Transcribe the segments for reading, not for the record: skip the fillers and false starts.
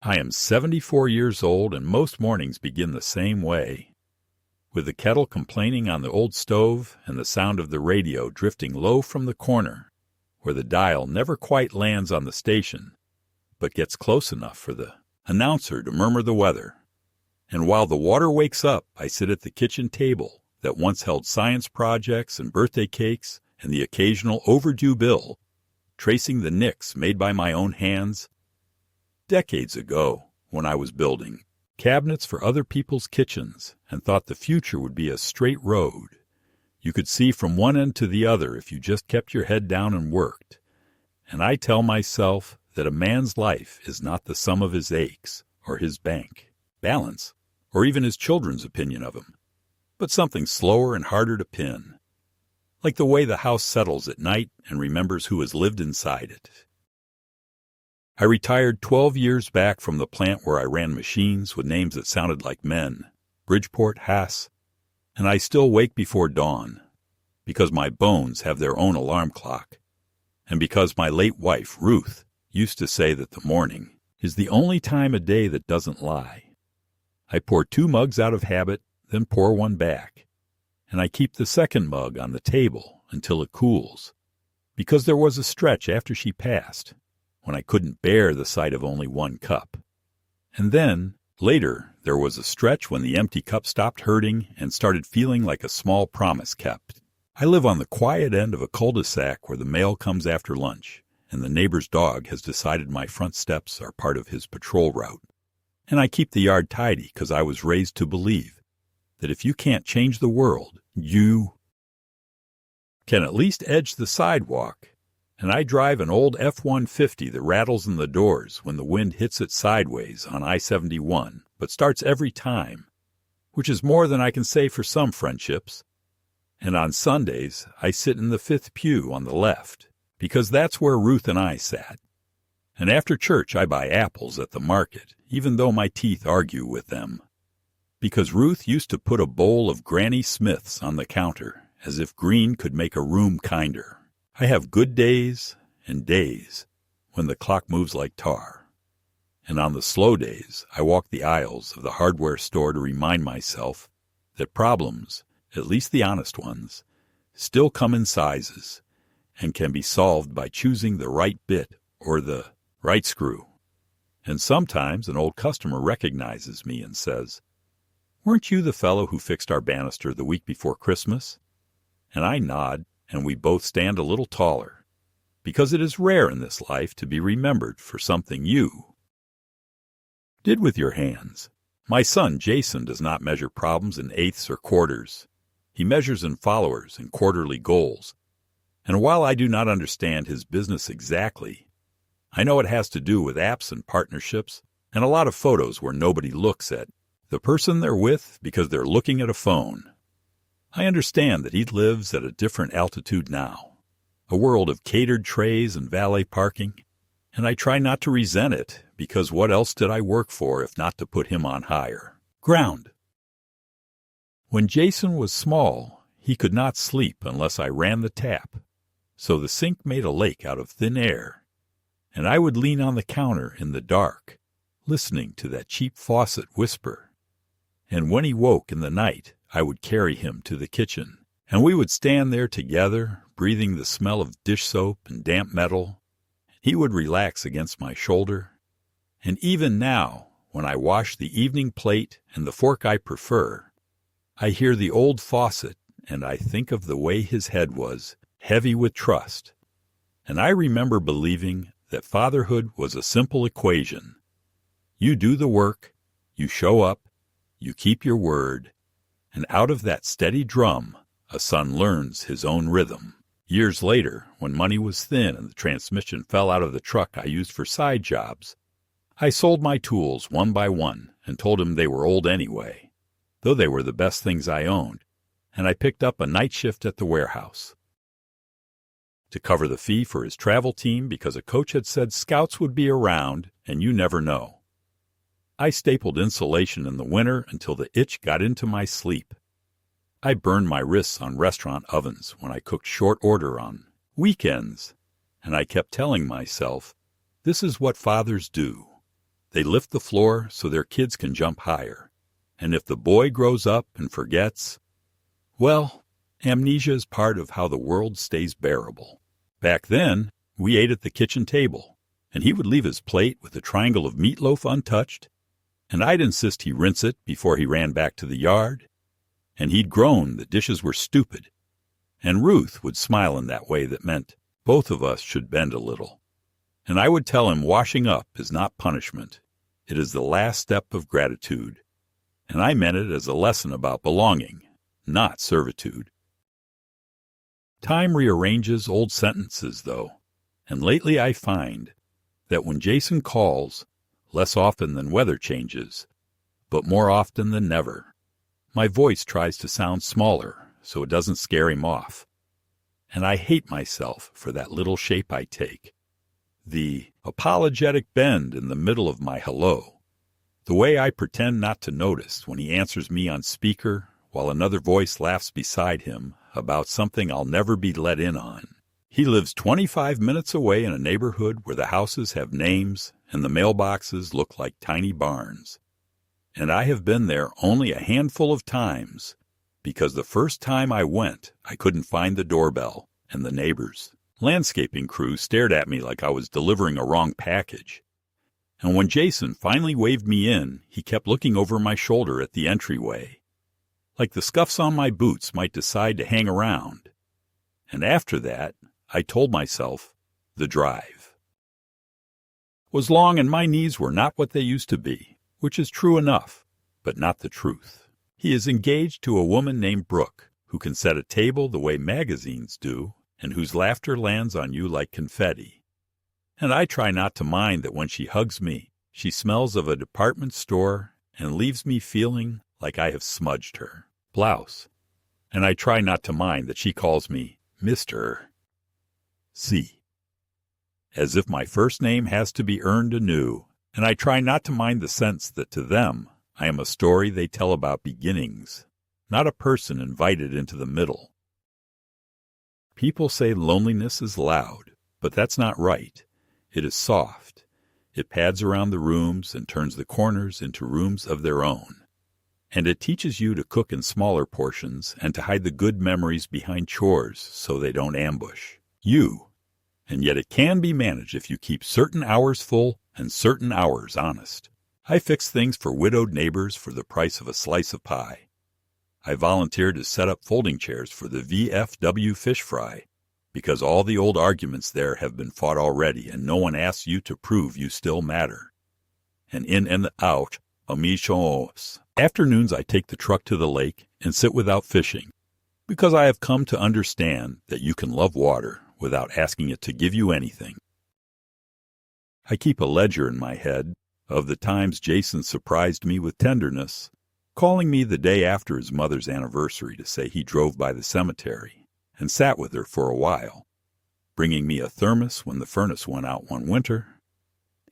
I am 74 years old, and most mornings begin the same way, with the kettle complaining on the old stove and the sound of the radio drifting low from the corner, where the dial never quite lands on the station, but gets close enough for the announcer to murmur the weather. And while the water wakes up, I sit at the kitchen table that once held science projects and birthday cakes and the occasional overdue bill, tracing the nicks made by my own hands decades ago when I was building cabinets for other people's kitchens and thought the future would be a straight road. You could see from one end to the other if you just kept your head down and worked. And I tell myself that a man's life is not the sum of his aches or his bank balance or even his children's opinion of him, but something slower and harder to pin, like the way the house settles at night and remembers who has lived inside it. I retired 12 years back from the plant where I ran machines with names that sounded like men, Bridgeport, Haas, and I still wake before dawn, because my bones have their own alarm clock, and because my late wife, Ruth, used to say that the morning is the only time of day that doesn't lie. I pour 2 mugs out of habit, then pour one back, and I keep the second mug on the table until it cools, because there was a stretch after she passed when I couldn't bear the sight of only 1 cup. And then, later, there was a stretch when the empty cup stopped hurting and started feeling like a small promise kept. I live on the quiet end of a cul-de-sac where the mail comes after lunch, and the neighbor's dog has decided my front steps are part of his patrol route. And I keep the yard tidy because I was raised to believe that if you can't change the world, you can at least edge the sidewalk. And I drive an old F-150 that rattles in the doors when the wind hits it sideways on I-71, but starts every time, which is more than I can say for some friendships. And on Sundays, I sit in the 5th pew on the left, because that's where Ruth and I sat. And after church, I buy apples at the market, even though my teeth argue with them, because Ruth used to put a bowl of Granny Smiths on the counter, as if green could make a room kinder. I have good days and days when the clock moves like tar. And on the slow days, I walk the aisles of the hardware store to remind myself that problems, at least the honest ones, still come in sizes and can be solved by choosing the right bit or the right screw. And sometimes an old customer recognizes me and says, "Weren't you the fellow who fixed our banister the week before Christmas?" And I nod, and we both stand a little taller, because it is rare in this life to be remembered for something you did with your hands. My son, Jason, does not measure problems in eighths or quarters. He measures in followers and quarterly goals. And while I do not understand his business exactly, I know it has to do with apps and partnerships and a lot of photos where nobody looks at the person they're with because they're looking at a phone. I understand that he lives at a different altitude now, a world of catered trays and valet parking, and I try not to resent it because what else did I work for if not to put him on higher ground? When Jason was small, he could not sleep unless I ran the tap, so the sink made a lake out of thin air, and I would lean on the counter in the dark, listening to that cheap faucet whisper. And when he woke in the night, I would carry him to the kitchen, and we would stand there together, breathing the smell of dish soap and damp metal. He would relax against my shoulder. And even now, when I wash the evening plate and the fork I prefer, I hear the old faucet, and I think of the way his head was, heavy with trust. And I remember believing that fatherhood was a simple equation. You do the work, you show up, you keep your word, and out of that steady drum, a son learns his own rhythm. Years later, when money was thin and the transmission fell out of the truck I used for side jobs, I sold my tools one by one and told him they were old anyway, though they were the best things I owned, and I picked up a night shift at the warehouse to cover the fee for his travel team because a coach had said scouts would be around and you never know. I stapled insulation in the winter until the itch got into my sleep. I burned my wrists on restaurant ovens when I cooked short order on weekends, and I kept telling myself, this is what fathers do. They lift the floor so their kids can jump higher. And if the boy grows up and forgets, well, amnesia is part of how the world stays bearable. Back then, we ate at the kitchen table, and he would leave his plate with a triangle of meatloaf untouched, and I'd insist he rinse it before he ran back to the yard, and he'd groan the dishes were stupid, and Ruth would smile in that way that meant both of us should bend a little. And I would tell him washing up is not punishment. It is the last step of gratitude. And I meant it as a lesson about belonging, not servitude. Time rearranges old sentences, though, and lately I find that when Jason calls, less often than weather changes, but more often than never, my voice tries to sound smaller so it doesn't scare him off. And I hate myself for that little shape I take. The apologetic bend in the middle of my hello. The way I pretend not to notice when he answers me on speaker while another voice laughs beside him about something I'll never be let in on. He lives 25 minutes away in a neighborhood where the houses have names and the mailboxes look like tiny barns. And I have been there only a handful of times because the first time I went, I couldn't find the doorbell, and the neighbors' landscaping crew stared at me like I was delivering a wrong package. And when Jason finally waved me in, he kept looking over my shoulder at the entryway, like the scuffs on my boots might decide to hang around. And after that, I told myself, the drive was long and my knees were not what they used to be, which is true enough, but not the truth. He is engaged to a woman named Brooke, who can set a table the way magazines do, and whose laughter lands on you like confetti. And I try not to mind that when she hugs me, she smells of a department store and leaves me feeling like I have smudged her blouse. And I try not to mind that she calls me Mr. C, as if my first name has to be earned anew. And I try not to mind the sense that to them, I am a story they tell about beginnings, not a person invited into the middle. People say loneliness is loud, but that's not right. It is soft. It pads around the rooms and turns the corners into rooms of their own. And it teaches you to cook in smaller portions and to hide the good memories behind chores so they don't ambush you. And yet it can be managed if you keep certain hours full and certain hours honest. I fix things for widowed neighbors for the price of a slice of pie. I volunteered to set up folding chairs for the VFW fish fry, because all the old arguments there have been fought already and no one asks you to prove you still matter. And in and out, amigos. Afternoons I take the truck to the lake and sit without fishing, because I have come to understand that you can love water without asking it to give you anything. I keep a ledger in my head of the times Jason surprised me with tenderness, calling me the day after his mother's anniversary to say he drove by the cemetery and sat with her for a while, bringing me a thermos when the furnace went out one winter.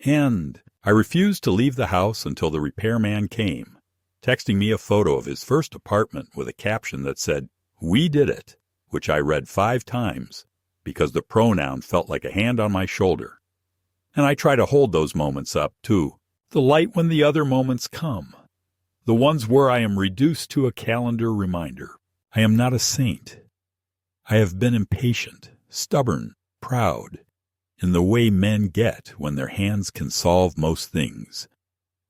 And I refused to leave the house until the repairman came, texting me a photo of his first apartment with a caption that said, "We did it," which I read 5 times because the pronoun felt like a hand on my shoulder. And I try to hold those moments up, too. The light when the other moments come. The ones where I am reduced to a calendar reminder. I am not a saint. I have been impatient, stubborn, proud, in the way men get when their hands can solve most things,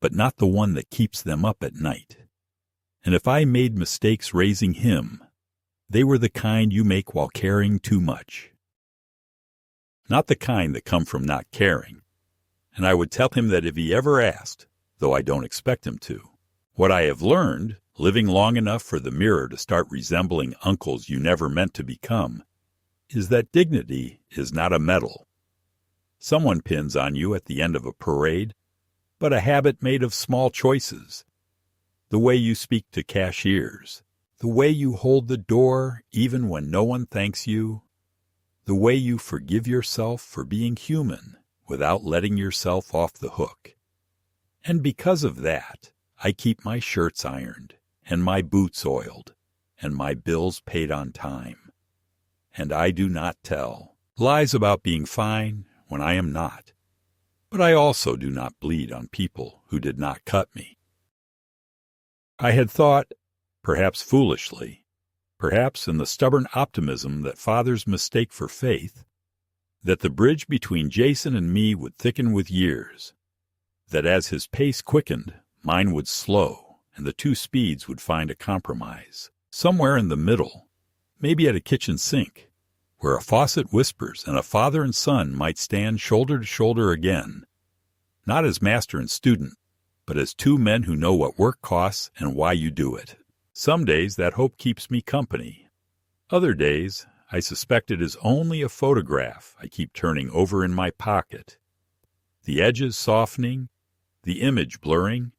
but not the one that keeps them up at night. And if I made mistakes raising him, they were the kind you make while caring too much. Not the kind that come from not caring. And I would tell him that if he ever asked, though I don't expect him to. What I have learned, living long enough for the mirror to start resembling uncles you never meant to become, is that dignity is not a medal someone pins on you at the end of a parade, but a habit made of small choices. The way you speak to cashiers, the way you hold the door even when no one thanks you, the way you forgive yourself for being human without letting yourself off the hook. And because of that, I keep my shirts ironed, and my boots oiled, and my bills paid on time. And I do not tell lies about being fine when I am not. but I also do not bleed on people who did not cut me. I had thought, perhaps foolishly, perhaps in the stubborn optimism that fathers mistake for faith, that the bridge between Jason and me would thicken with years, that as his pace quickened, mine would slow, and the two speeds would find a compromise, somewhere in the middle, maybe at a kitchen sink, where a faucet whispers and a father and son might stand shoulder to shoulder again, not as master and student, but as two men who know what work costs and why you do it. Some days that hope keeps me company. Other days, I suspect it is only a photograph I keep turning over in my pocket, the edges softening, the image blurring,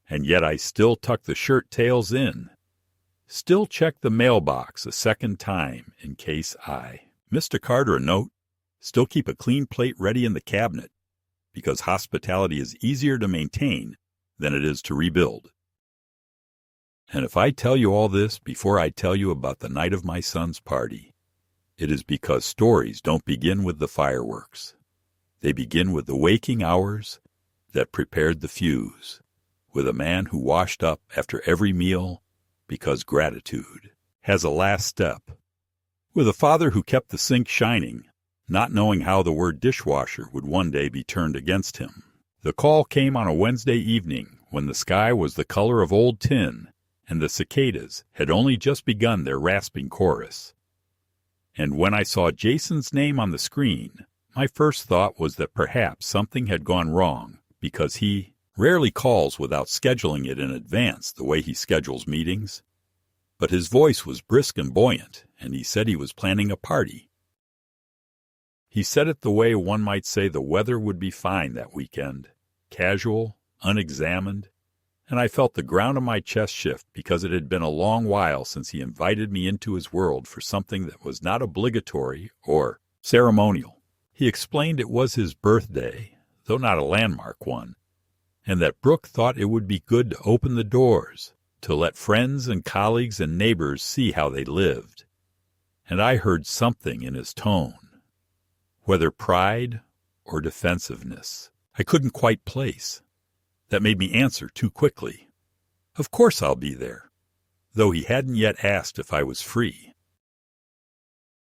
and yet I still tuck the shirt tails in, still check the mailbox a second time in case I missed a card or a note, still keep a clean plate ready in the cabinet, because hospitality is easier to maintain than it is to rebuild. And if I tell you all this before I tell you about the night of my son's party, it is because stories don't begin with the fireworks. They begin with the waking hours that prepared the fuse, with a man who washed up after every meal because gratitude has a last step, with a father who kept the sink shining, not knowing how the word dishwasher would one day be turned against him. The call came on a Wednesday evening when the sky was the color of old tin and the cicadas had only just begun their rasping chorus. And when I saw Jason's name on the screen, my first thought was that perhaps something had gone wrong, because he rarely calls without scheduling it in advance the way he schedules meetings. But his voice was brisk and buoyant, and he said he was planning a party. He said it the way one might say the weather would be fine that weekend, casual, unexamined, and I felt the ground of my chest shift because it had been a long while since he invited me into his world for something that was not obligatory or ceremonial. He explained it was his birthday, though not a landmark one, and that Brooke thought it would be good to open the doors, to let friends and colleagues and neighbors see how they lived. And I heard something in his tone, whether pride or defensiveness, I couldn't quite place, that made me answer too quickly. Of course I'll be there, though he hadn't yet asked if I was free.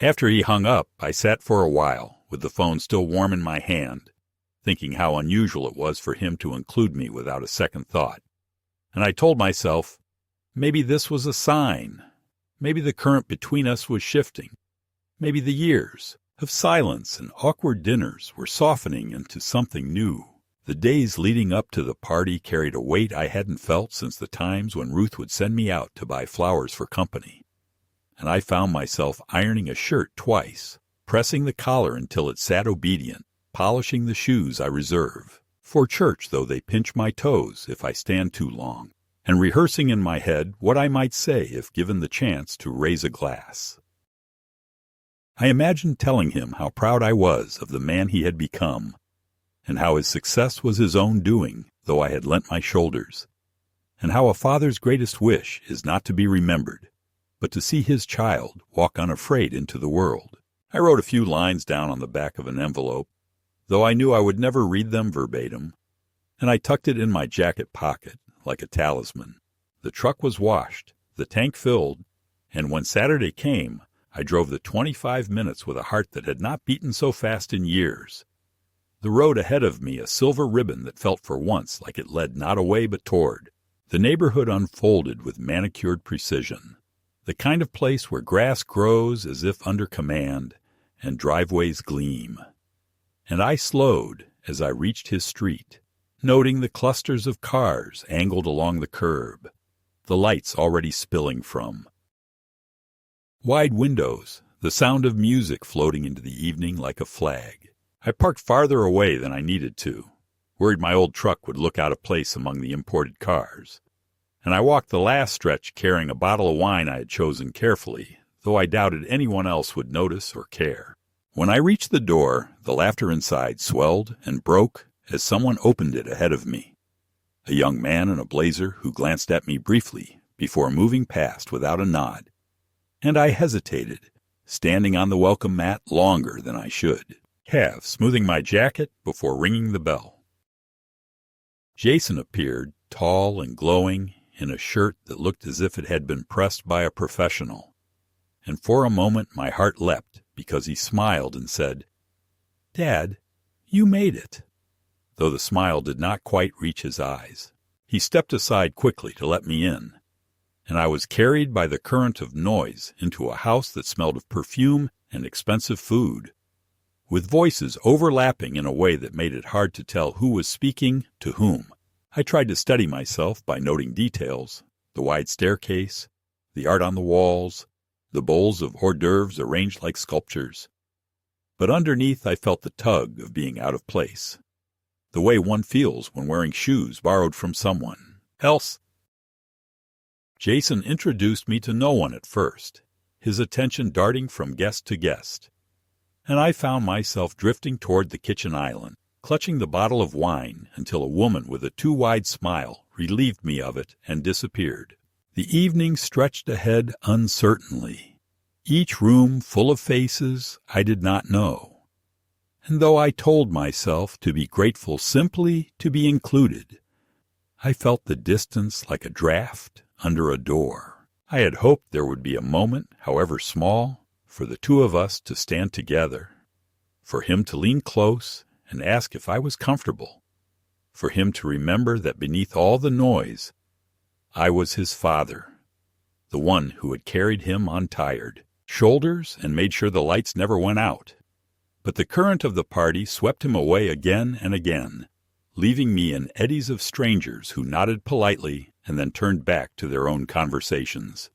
After he hung up, I sat for a while, with the phone still warm in my hand, thinking how unusual it was for him to include me without a second thought. And I told myself, maybe this was a sign. Maybe the current between us was shifting. Maybe the years of silence and awkward dinners were softening into something new. The days leading up to the party carried a weight I hadn't felt since the times when Ruth would send me out to buy flowers for company. And I found myself ironing a shirt twice, pressing the collar until it sat obedient, polishing the shoes I reserve for church, though they pinch my toes if I stand too long, and rehearsing in my head what I might say if given the chance to raise a glass. I imagined telling him how proud I was of the man he had become, and how his success was his own doing, though I had lent my shoulders, and how a father's greatest wish is not to be remembered, but to see his child walk unafraid into the world. I wrote a few lines down on the back of an envelope, though I knew I would never read them verbatim, and I tucked it in my jacket pocket like a talisman. The truck was washed, the tank filled, and when Saturday came, I drove the 25 minutes with a heart that had not beaten so fast in years. The road ahead of me a silver ribbon that felt for once like it led not away but toward. The neighborhood unfolded with manicured precision, the kind of place where grass grows as if under command and driveways gleam. And I slowed as I reached his street, noting the clusters of cars angled along the curb, the lights already spilling from wide windows, the sound of music floating into the evening like a flag. I parked farther away than I needed to, worried my old truck would look out of place among the imported cars, and I walked the last stretch carrying a bottle of wine I had chosen carefully, though I doubted anyone else would notice or care. When I reached the door, the laughter inside swelled and broke as someone opened it ahead of me. A young man in a blazer who glanced at me briefly before moving past without a nod, and I hesitated, standing on the welcome mat longer than I should. calf smoothing my jacket before ringing the bell. Jason appeared, tall and glowing, in a shirt that looked as if it had been pressed by a professional. And for a moment my heart leapt because he smiled and said, "Dad, you made it," though the smile did not quite reach his eyes. He stepped aside quickly to let me in, and I was carried by the current of noise into a house that smelled of perfume and expensive food, with voices overlapping in a way that made it hard to tell who was speaking to whom. I tried to steady myself by noting details, the wide staircase, the art on the walls, the bowls of hors d'oeuvres arranged like sculptures. But underneath I felt the tug of being out of place, the way one feels when wearing shoes borrowed from someone else. Jason introduced me to no one at first, his attention darting from guest to guest, and I found myself drifting toward the kitchen island, clutching the bottle of wine until a woman with a too-wide smile relieved me of it and disappeared. The evening stretched ahead uncertainly, each room full of faces I did not know. And though I told myself to be grateful simply to be included, I felt the distance like a draft under a door. I had hoped there would be a moment, however small, for the two of us to stand together, for him to lean close and ask if I was comfortable, for him to remember that beneath all the noise, I was his father, the one who had carried him on tired shoulders and made sure the lights never went out. But the current of the party swept him away again and again, leaving me in eddies of strangers who nodded politely and then turned back to their own conversations.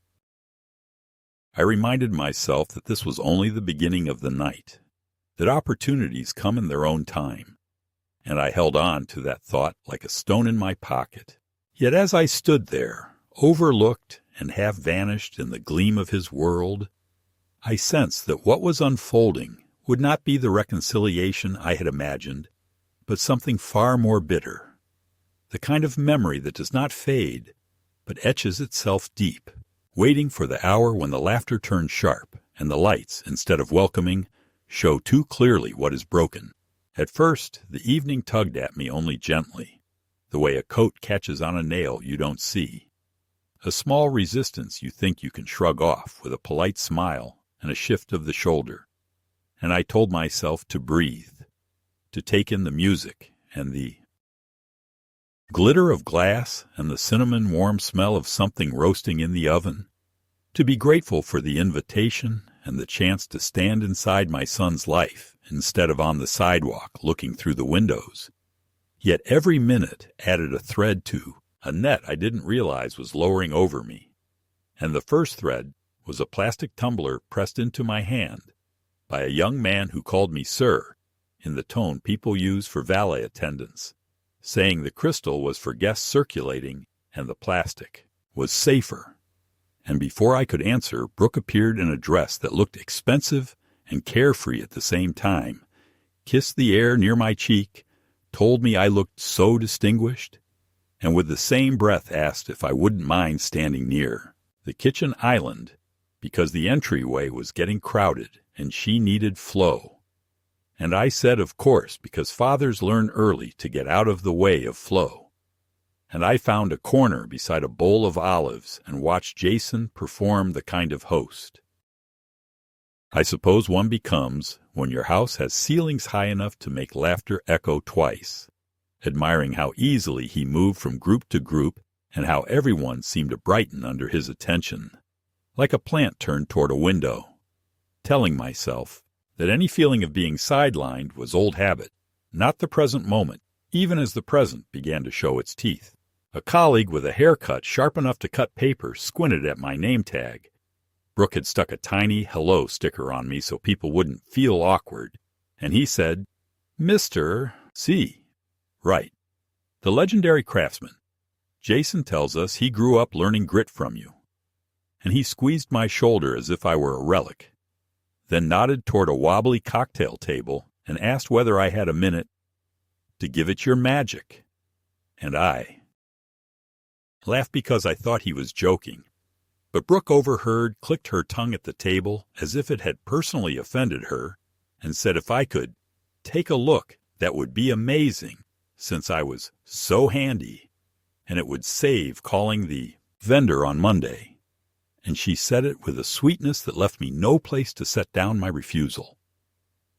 I reminded myself that this was only the beginning of the night, that opportunities come in their own time, and I held on to that thought like a stone in my pocket. Yet as I stood there, overlooked and half vanished in the gleam of his world, I sensed that what was unfolding would not be the reconciliation I had imagined, but something far more bitter, the kind of memory that does not fade, but etches itself deep, waiting for the hour when the laughter turns sharp and the lights, instead of welcoming, show too clearly what is broken. At first, the evening tugged at me only gently, the way a coat catches on a nail you don't see, a small resistance you think you can shrug off with a polite smile and a shift of the shoulder. And I told myself to breathe, to take in the music and the glitter of glass and the cinnamon warm smell of something roasting in the oven, to be grateful for the invitation and the chance to stand inside my son's life instead of on the sidewalk looking through the windows. Yet every minute added a thread to a net I didn't realize was lowering over me. And the first thread was a plastic tumbler pressed into my hand by a young man who called me sir, in the tone people use for valet attendants, saying the crystal was for guests circulating and the plastic was safer. And before I could answer, Brooke appeared in a dress that looked expensive and carefree at the same time, kissed the air near my cheek, told me I looked so distinguished, and with the same breath asked if I wouldn't mind standing near the kitchen island because the entryway was getting crowded and she needed flow. And I said, of course, because fathers learn early to get out of the way of flow. And I found a corner beside a bowl of olives and watched Jason perform the kind of host I suppose one becomes when your house has ceilings high enough to make laughter echo twice, admiring how easily he moved from group to group and how everyone seemed to brighten under his attention, like a plant turned toward a window, telling myself that any feeling of being sidelined was old habit, not the present moment, even as the present began to show its teeth. A colleague with a haircut sharp enough to cut paper squinted at my name tag. Brooke had stuck a tiny hello sticker on me so people wouldn't feel awkward, and he said, Mr. C. Right. The legendary craftsman. Jason tells us he grew up learning grit from you. And he squeezed my shoulder as if I were a relic, then nodded toward a wobbly cocktail table and asked whether I had a minute to give it your magic. And I laughed because I thought he was joking. But Brooke overheard, clicked her tongue at the table as if it had personally offended her, and said if I could take a look. That would be amazing, since I was so handy, and it would save calling the vendor on Monday. And she said it with a sweetness that left me no place to set down my refusal.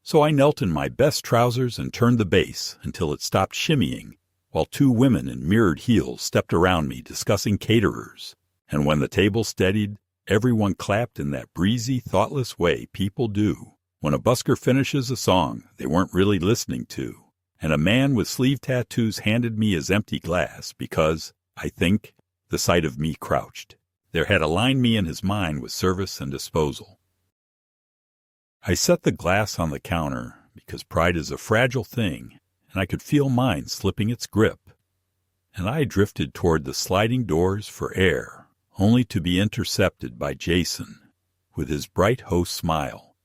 So I knelt in my best trousers and turned the bass until it stopped shimmying, while two women in mirrored heels stepped around me discussing caterers. And when the table steadied, everyone clapped in that breezy, thoughtless way people do when a busker finishes a song they weren't really listening to. And a man with sleeve tattoos handed me his empty glass because, I think, the sight of me crouched there had aligned me in his mind with service and disposal. I set the glass on the counter because pride is a fragile thing, and I could feel mine slipping its grip. And I drifted toward the sliding doors for air, only to be intercepted by Jason, with his bright host smile,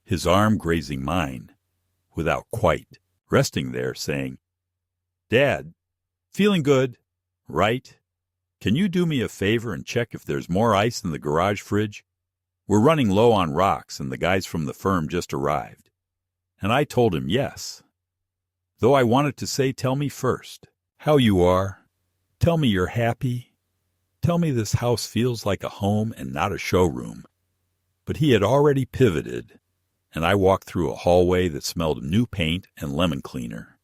his arm grazing mine, without quite resting there, saying, "Dad, feeling good, right? Can you do me a favor and check if there's more ice in the garage fridge? We're running low on rocks, and the guys from the firm just arrived." And I told him yes, though I wanted to say, "Tell me first how you are. Tell me you're happy. Tell me this house feels like a home and not a showroom." But he had already pivoted, and I walked through a hallway that smelled of new paint and lemon cleaner,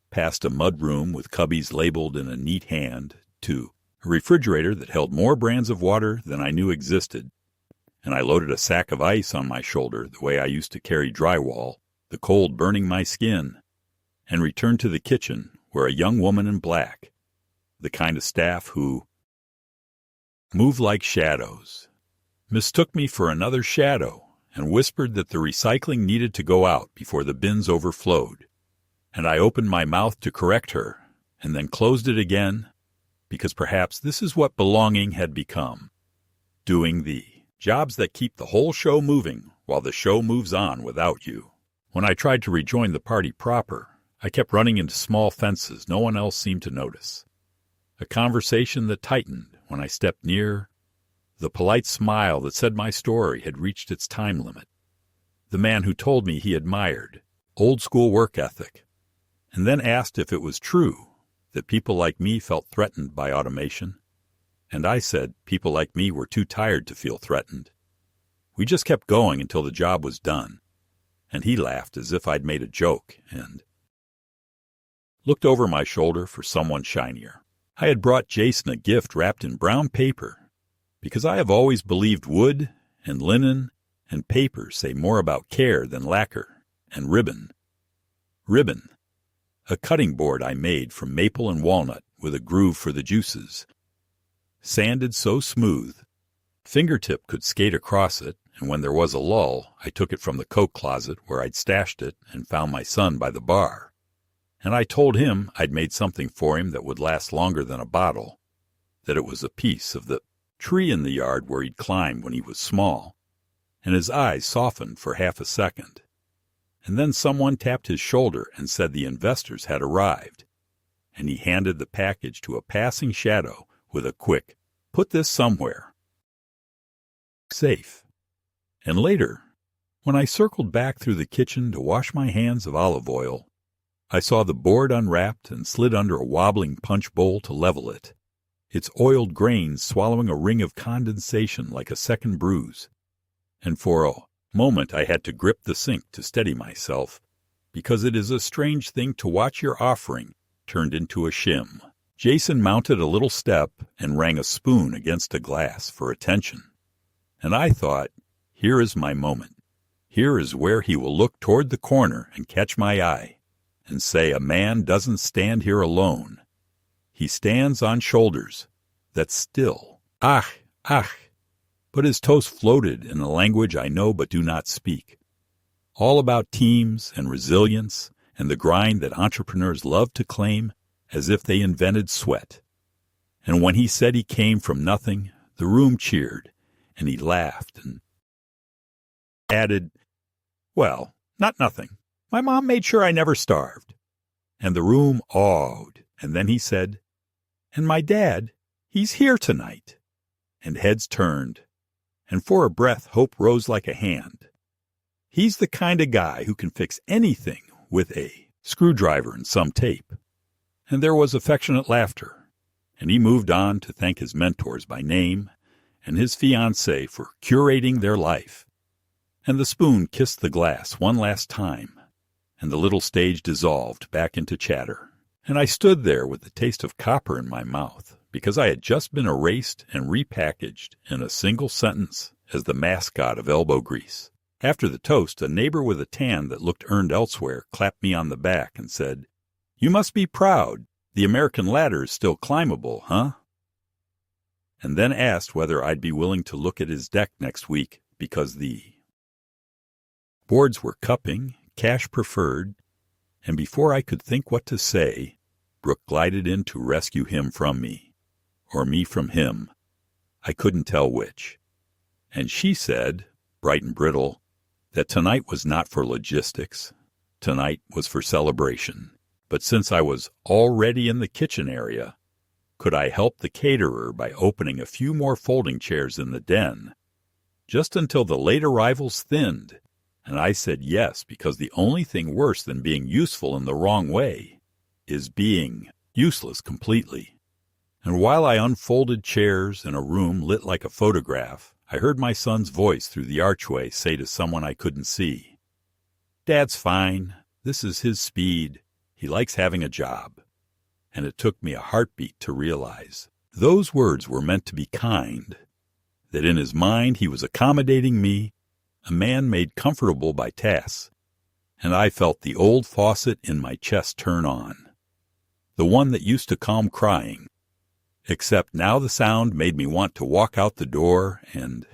past a mud room with cubbies labeled in a neat hand, to a refrigerator that held more brands of water than I knew existed, and I loaded a sack of ice on my shoulder the way I used to carry drywall, the cold burning my skin, and returned to the kitchen where a young woman in black, the kind of staff who moved like shadows, mistook me for another shadow and whispered that the recycling needed to go out before the bins overflowed. And I opened my mouth to correct her and then closed it again, because perhaps this is what belonging had become, doing the jobs that keep the whole show moving while the show moves on without you. When I tried to rejoin the party proper, I kept running into small fences no one else seemed to notice. A conversation that tightened when I stepped near, the polite smile that said my story had reached its time limit, the man who told me he admired old-school work ethic, and then asked if it was true that people like me felt threatened by automation. And I said people like me were too tired to feel threatened. We just kept going until the job was done, and he laughed as if I'd made a joke and looked over my shoulder for someone shinier. I had brought Jason a gift wrapped in brown paper, because I have always believed wood and linen and paper say more about care than lacquer and ribbon. Ribbon, a cutting board I made from maple and walnut with a groove for the juices, sanded so smooth, fingertip could skate across it, and when there was a lull, I took it from the coat closet where I'd stashed it and found my son by the bar. And I told him I'd made something for him that would last longer than a bottle, that it was a piece of the tree in the yard where he'd climbed when he was small, and his eyes softened for half a second. And then someone tapped his shoulder and said the investors had arrived, and he handed the package to a passing shadow with a quick, "Put this somewhere safe." And later, when I circled back through the kitchen to wash my hands of olive oil, I saw the board unwrapped and slid under a wobbling punch bowl to level it, its oiled grains swallowing a ring of condensation like a second bruise. And for a moment I had to grip the sink to steady myself, because it is a strange thing to watch your offering turned into a shim. Jason mounted a little step and rang a spoon against a glass for attention. And I thought, here is my moment. Here is where he will look toward the corner and catch my eye and say, a man doesn't stand here alone. He stands on shoulders that still, ach, ach. But his toast floated in a language I know but do not speak, all about teams and resilience and the grind that entrepreneurs love to claim as if they invented sweat. And when he said he came from nothing, the room cheered, and he laughed and added, "Well, not nothing. My mom made sure I never starved." And the room awed, and then he said, "And my dad, he's here tonight." And heads turned, and for a breath hope rose like a hand. He's the kind of guy who can fix anything with a screwdriver and some tape. And there was affectionate laughter, and he moved on to thank his mentors by name and his fiancée for curating their life. And the spoon kissed the glass one last time, and the little stage dissolved back into chatter. And I stood there with the taste of copper in my mouth, because I had just been erased and repackaged in a single sentence as the mascot of elbow grease. After the toast, a neighbor with a tan that looked earned elsewhere clapped me on the back and said, "You must be proud. The American ladder is still climbable, huh?" And then asked whether I'd be willing to look at his deck next week because the boards were cupping, cash preferred, and before I could think what to say, Brooke glided in to rescue him from me, or me from him. I couldn't tell which. And she said, bright and brittle, that tonight was not for logistics. Tonight was for celebration. But since I was already in the kitchen area, could I help the caterer by opening a few more folding chairs in the den, just until the late arrivals thinned? And I said yes, because the only thing worse than being useful in the wrong way is being useless completely. And while I unfolded chairs in a room lit like a photograph, I heard my son's voice through the archway say to someone I couldn't see, "Dad's fine. This is his speed. He likes having a job." And it took me a heartbeat to realize those words were meant to be kind, that in his mind he was accommodating me, a man made comfortable by tasks, and I felt the old faucet in my chest turn on, the one that used to calm crying, except now the sound made me want to walk out the door and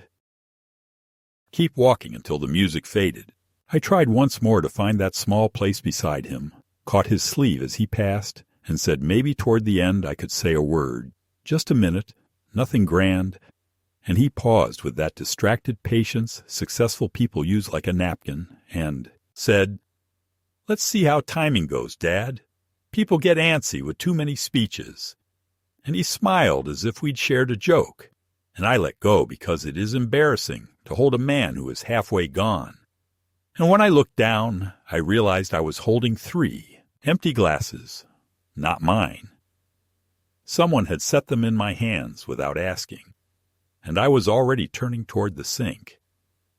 keep walking until the music faded. I tried once more to find that small place beside him, caught his sleeve as he passed, and said maybe toward the end I could say a word, just a minute, nothing grand. And he paused with that distracted patience successful people use like a napkin, and said, "Let's see how timing goes, Dad. People get antsy with too many speeches." And he smiled as if we'd shared a joke, and I let go because it is embarrassing to hold a man who is halfway gone. And when I looked down, I realized I was holding 3 empty glasses, not mine. Someone had set them in my hands without asking. And I was already turning toward the sink,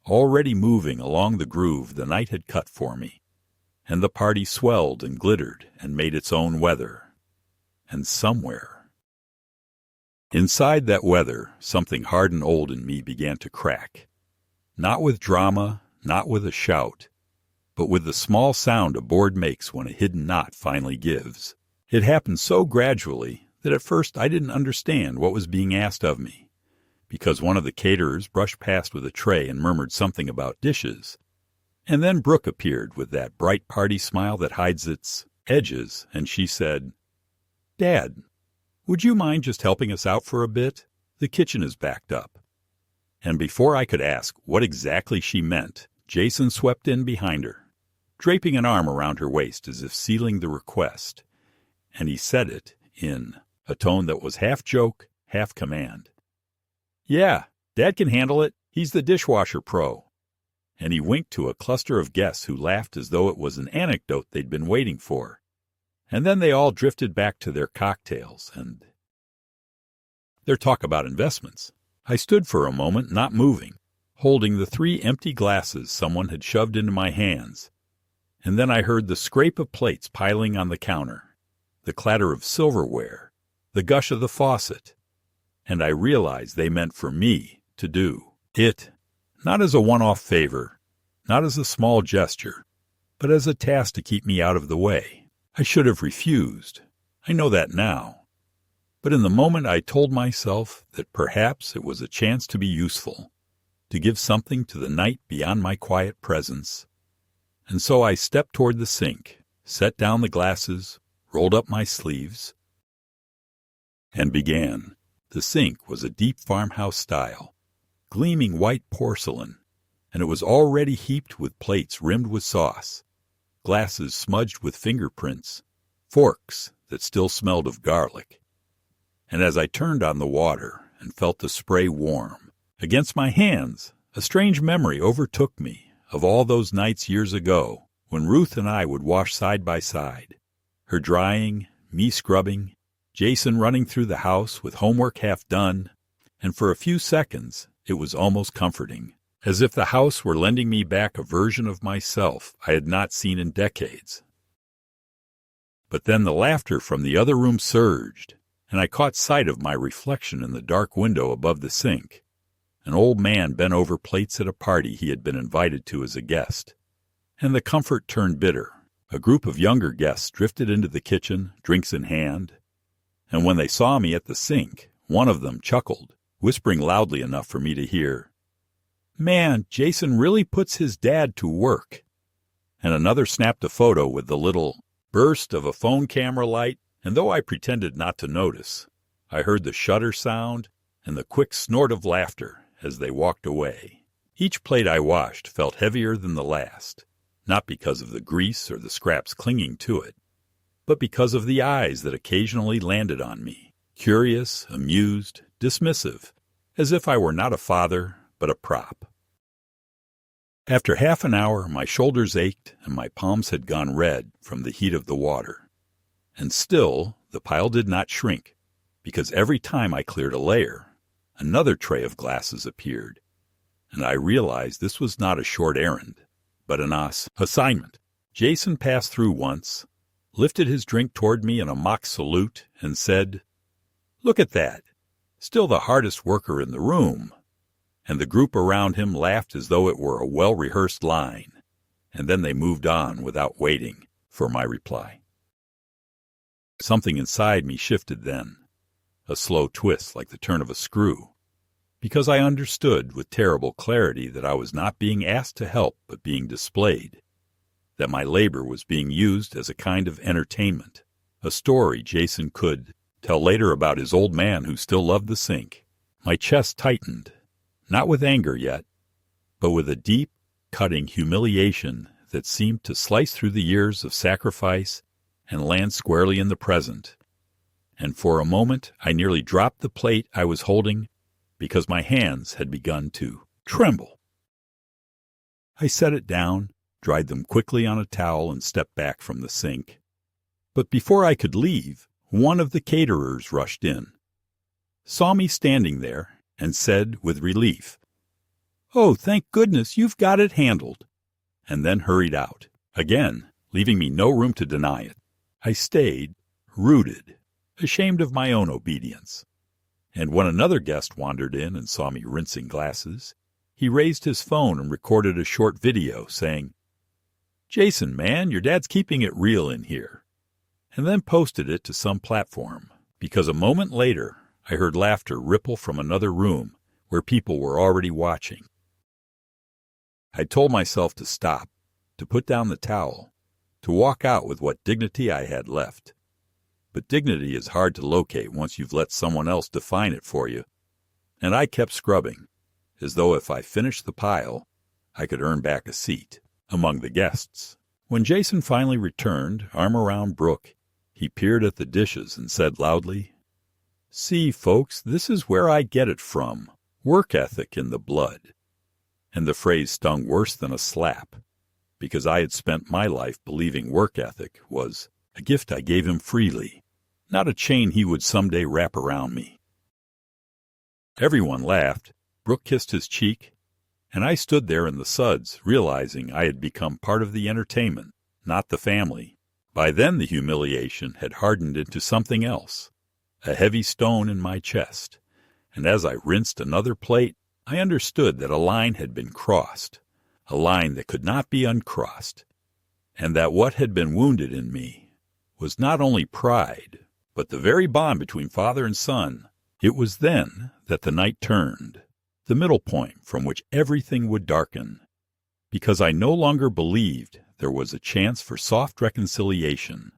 already moving along the groove the night had cut for me, and the party swelled and glittered and made its own weather. And somewhere, inside that weather, something hard and old in me began to crack, not with drama, not with a shout, but with the small sound a board makes when a hidden knot finally gives. It happened so gradually that at first I didn't understand what was being asked of me, because one of the caterers brushed past with a tray and murmured something about dishes. And then Brooke appeared with that bright party smile that hides its edges, and she said, "Dad, would you mind just helping us out for a bit? The kitchen is backed up." And before I could ask what exactly she meant, Jason swept in behind her, draping an arm around her waist as if sealing the request. And he said it in a tone that was half joke, half command. "Yeah, Dad can handle it. He's the dishwasher pro." And he winked to a cluster of guests who laughed as though it was an anecdote they'd been waiting for. And then they all drifted back to their cocktails and their talk about investments. I stood for a moment, not moving, holding the 3 empty glasses someone had shoved into my hands. And then I heard the scrape of plates piling on the counter, the clatter of silverware, the gush of the faucet. And I realized they meant for me to do it, not as a one-off favor, not as a small gesture, but as a task to keep me out of the way. I should have refused. I know that now. But in the moment I told myself that perhaps it was a chance to be useful, to give something to the night beyond my quiet presence. And so I stepped toward the sink, set down the glasses, rolled up my sleeves, and began. The sink was a deep farmhouse style, gleaming white porcelain, and it was already heaped with plates rimmed with sauce, glasses smudged with fingerprints, forks that still smelled of garlic. And as I turned on the water and felt the spray warm against my hands, a strange memory overtook me of all those nights years ago when Ruth and I would wash side by side, her drying, me scrubbing, Jason running through the house with homework half done, and for a few seconds it was almost comforting, as if the house were lending me back a version of myself I had not seen in decades. But then the laughter from the other room surged, and I caught sight of my reflection in the dark window above the sink. An old man bent over plates at a party he had been invited to as a guest, and the comfort turned bitter. A group of younger guests drifted into the kitchen, drinks in hand, and when they saw me at the sink, one of them chuckled, whispering loudly enough for me to hear, "Man, Jason really puts his dad to work." And another snapped a photo with the little burst of a phone camera light, and though I pretended not to notice, I heard the shutter sound and the quick snort of laughter as they walked away. Each plate I washed felt heavier than the last, not because of the grease or the scraps clinging to it, but because of the eyes that occasionally landed on me, curious, amused, dismissive, as if I were not a father, but a prop. After half an hour, my shoulders ached and my palms had gone red from the heat of the water. And still, the pile did not shrink, because every time I cleared a layer, another tray of glasses appeared, and I realized this was not a short errand, but an assignment. Jason passed through once, lifted his drink toward me in a mock salute, and said, "Look at that, still the hardest worker in the room." And the group around him laughed as though it were a well-rehearsed line, and then they moved on without waiting for my reply. Something inside me shifted then, a slow twist like the turn of a screw, because I understood with terrible clarity that I was not being asked to help but being displayed, that my labor was being used as a kind of entertainment, a story Jason could tell later about his old man who still loved the sink. My chest tightened, not with anger yet, but with a deep, cutting humiliation that seemed to slice through the years of sacrifice and land squarely in the present. And for a moment I nearly dropped the plate I was holding because my hands had begun to tremble. I set it down, dried them quickly on a towel, and stepped back from the sink. But before I could leave, one of the caterers rushed in, saw me standing there, and said with relief, "Oh, thank goodness you've got it handled," and then hurried out, again, leaving me no room to deny it. I stayed, rooted, ashamed of my own obedience. And when another guest wandered in and saw me rinsing glasses, he raised his phone and recorded a short video saying, "Jason, man, your dad's keeping it real in here," and then posted it to some platform, because a moment later I heard laughter ripple from another room where people were already watching. I told myself to stop, to put down the towel, to walk out with what dignity I had left. But dignity is hard to locate once you've let someone else define it for you, and I kept scrubbing, as though if I finished the pile, I could earn back a seat among the guests. When Jason finally returned, arm around Brooke, he peered at the dishes and said loudly, "See, folks, this is where I get it from. Work ethic in the blood." And the phrase stung worse than a slap, because I had spent my life believing work ethic was a gift I gave him freely, not a chain he would someday wrap around me. Everyone laughed. Brooke kissed his cheek, and I stood there in the suds, realizing I had become part of the entertainment, not the family. By then the humiliation had hardened into something else, a heavy stone in my chest, and as I rinsed another plate, I understood that a line had been crossed, a line that could not be uncrossed, and that what had been wounded in me was not only pride, but the very bond between father and son. It was then that the night turned, the middle point from which everything would darken, because I no longer believed there was a chance for soft reconciliation.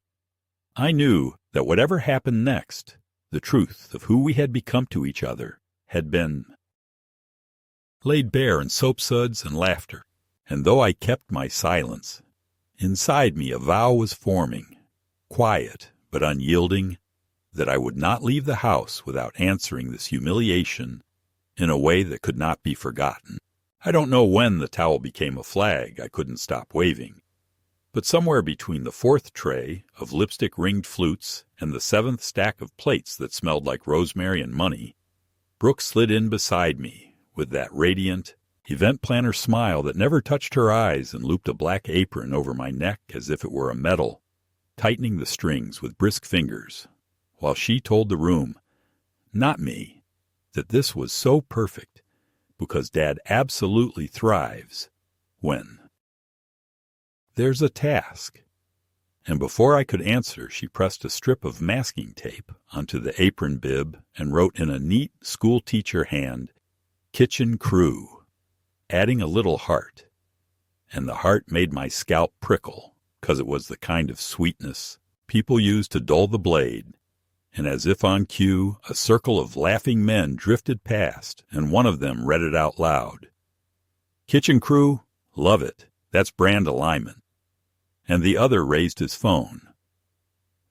I knew that whatever happened next, the truth of who we had become to each other had been laid bare in soapsuds and laughter, and though I kept my silence, inside me a vow was forming, quiet but unyielding, that I would not leave the house without answering this humiliation in a way that could not be forgotten. I don't know when the towel became a flag I couldn't stop waving, But somewhere between the fourth tray of lipstick-ringed flutes and the seventh stack of plates that smelled like rosemary and money, Brooke slid in beside me with that radiant, event planner smile that never touched her eyes and looped a black apron over my neck as if it were a medal, tightening the strings with brisk fingers, while she told the room, not me, that this was so perfect because Dad absolutely thrives when there's a task. And before I could answer, she pressed a strip of masking tape onto the apron bib and wrote in a neat schoolteacher hand, "Kitchen Crew," adding a little heart. And the heart made my scalp prickle, 'cause it was the kind of sweetness people use to dull the blade. And as if on cue, a circle of laughing men drifted past, and one of them read it out loud. "Kitchen Crew, love it. That's brand alignment." And the other raised his phone.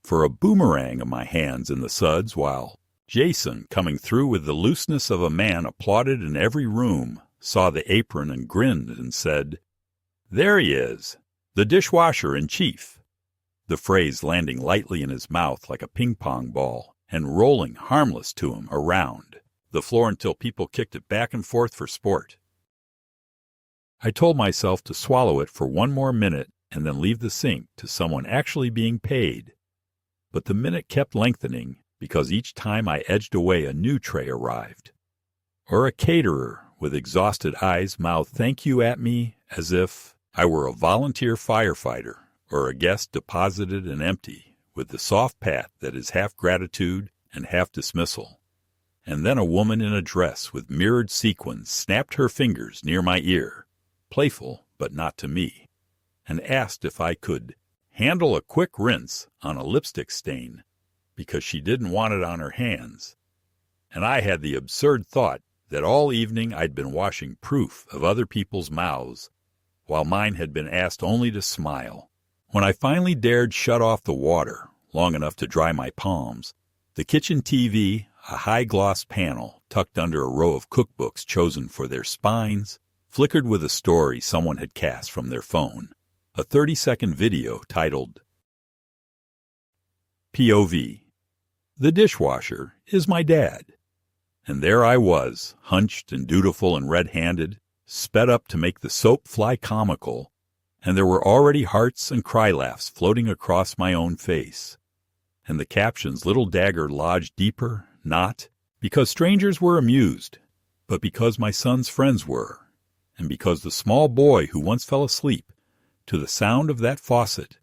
For a boomerang of my hands in the suds, while Jason, coming through with the looseness of a man, applauded in every room, saw the apron and grinned and said, "There he is, the dishwasher in chief," the phrase landing lightly in his mouth like a ping-pong ball and rolling harmless to him around the floor until people kicked it back and forth for sport. I told myself to swallow it for one more minute and then leave the sink to someone actually being paid. But the minute kept lengthening because each time I edged away a new tray arrived. Or a caterer with exhausted eyes mouthed thank you at me as if I were a volunteer firefighter or a guest deposited and empty with the soft pat that is half gratitude and half dismissal. And then a woman in a dress with mirrored sequins snapped her fingers near my ear, playful but not to me, and asked if I could handle a quick rinse on a lipstick stain because she didn't want it on her hands. And I had the absurd thought that all evening I'd been washing proof of other people's mouths, while mine had been asked only to smile. When I finally dared shut off the water long enough to dry my palms, the kitchen TV, a high-gloss panel tucked under a row of cookbooks chosen for their spines, flickered with a story someone had cast from their phone. A 30-second video titled POV, "The dishwasher is my dad." And there I was, hunched and dutiful and red-handed, sped up to make the soap fly comical, and there were already hearts and cry laughs floating across my own face. And the caption's little dagger lodged deeper, not because strangers were amused, but because my son's friends were, and because the small boy who once fell asleep to the sound of that faucet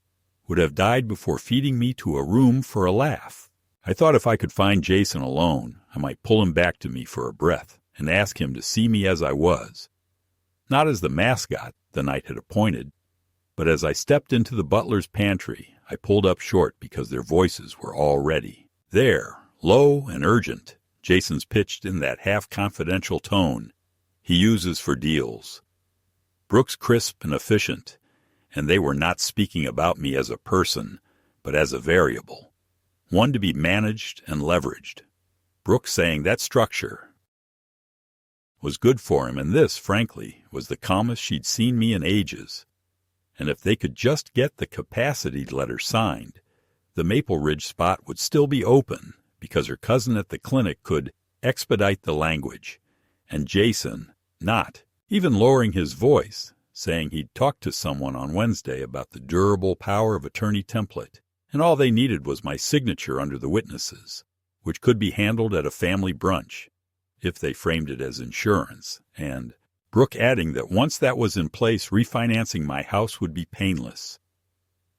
would have died before feeding me to a room for a laugh. I thought if I could find Jason alone, I might pull him back to me for a breath and ask him to see me as I was. Not as the mascot the night had appointed, but as I stepped into the butler's pantry, I pulled up short because their voices were all ready. There, low and urgent, Jason's pitched in that half-confidential tone he uses for deals. Brooke's crisp and efficient, and they were not speaking about me as a person, but as a variable, one to be managed and leveraged. Brooke saying that structure was good for him, and this, frankly, was the calmest she'd seen me in ages. And if they could just get the capacity letter signed, the Maple Ridge spot would still be open because her cousin at the clinic could expedite the language, and Jason not even lowering his voice, saying he'd talked to someone on Wednesday about the durable power of attorney template, and all they needed was my signature under the witnesses, which could be handled at a family brunch, if they framed it as insurance, and Brooke adding that once that was in place, refinancing my house would be painless.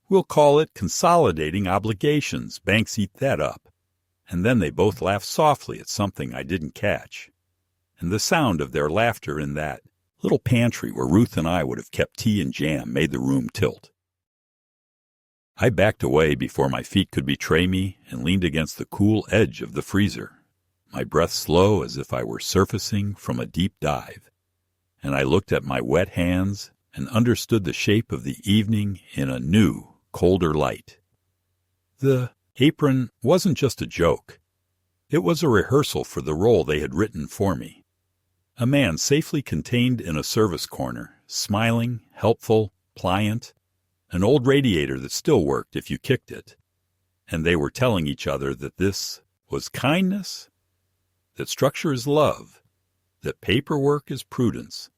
We'll call it consolidating obligations. Banks eat that up. And then they both laughed softly at something I didn't catch. And the sound of their laughter in that little pantry where Ruth and I would have kept tea and jam made the room tilt. I backed away before my feet could betray me and leaned against the cool edge of the freezer, my breath slow as if I were surfacing from a deep dive. And I looked at my wet hands and understood the shape of the evening in a new, colder light. The apron wasn't just a joke. It was a rehearsal for the role they had written for me. A man safely contained in a service corner, smiling, helpful, pliant, an old radiator that still worked if you kicked it, and they were telling each other that this was kindness, that structure is love, that paperwork is prudence,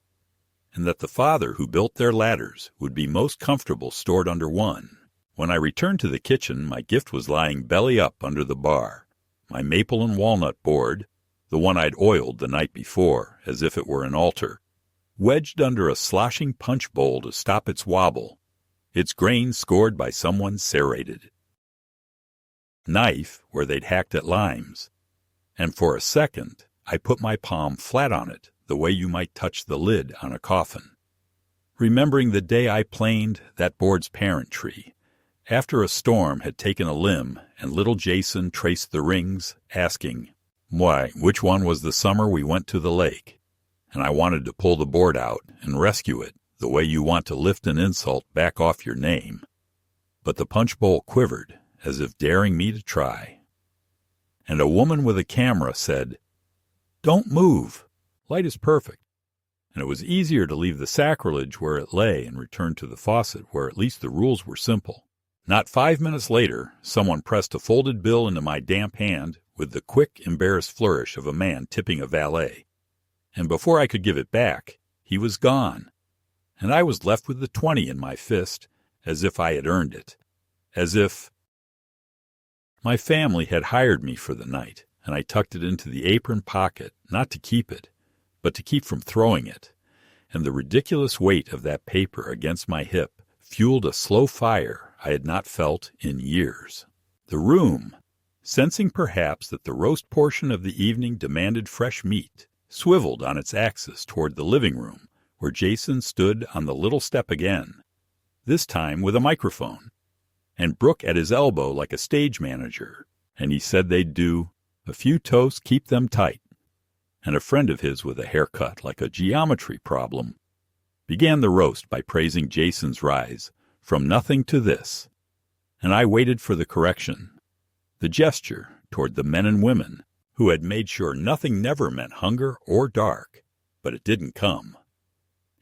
and that the father who built their ladders would be most comfortable stored under one. When I returned to the kitchen, my gift was lying belly up under the bar, my maple and walnut board, the one I'd oiled the night before as if it were an altar, wedged under a sloshing punch bowl to stop its wobble, its grain scored by someone serrated. Knife where they'd hacked at limes, and for a second I put my palm flat on it, the way you might touch the lid on a coffin, remembering the day I planed that board's parent tree, after a storm had taken a limb and little Jason traced the rings, asking, "Why, which one was the summer we went to the lake?" And I wanted to pull the board out and rescue it, the way you want to lift an insult back off your name. But the punch bowl quivered, as if daring me to try. And a woman with a camera said, "Don't move. Light is perfect." And it was easier to leave the sacrilege where it lay and return to the faucet where at least the rules were simple. Not 5 minutes later, someone pressed a folded bill into my damp hand with the quick, embarrassed flourish of a man tipping a valet. And before I could give it back, he was gone. And I was left with the 20 in my fist, as if I had earned it. As if my family had hired me for the night, and I tucked it into the apron pocket, not to keep it, but to keep from throwing it. And the ridiculous weight of that paper against my hip fueled a slow fire I had not felt in years. The room, sensing perhaps that the roast portion of the evening demanded fresh meat, swiveled on its axis toward the living room, where Jason stood on the little step again, this time with a microphone, and Brooke at his elbow like a stage manager, and he said they'd do a few toasts, keep them tight. And a friend of his with a haircut like a geometry problem began the roast by praising Jason's rise from nothing to this, and I waited for the correction, the gesture toward the men and women who had made sure nothing never meant hunger or dark, but it didn't come.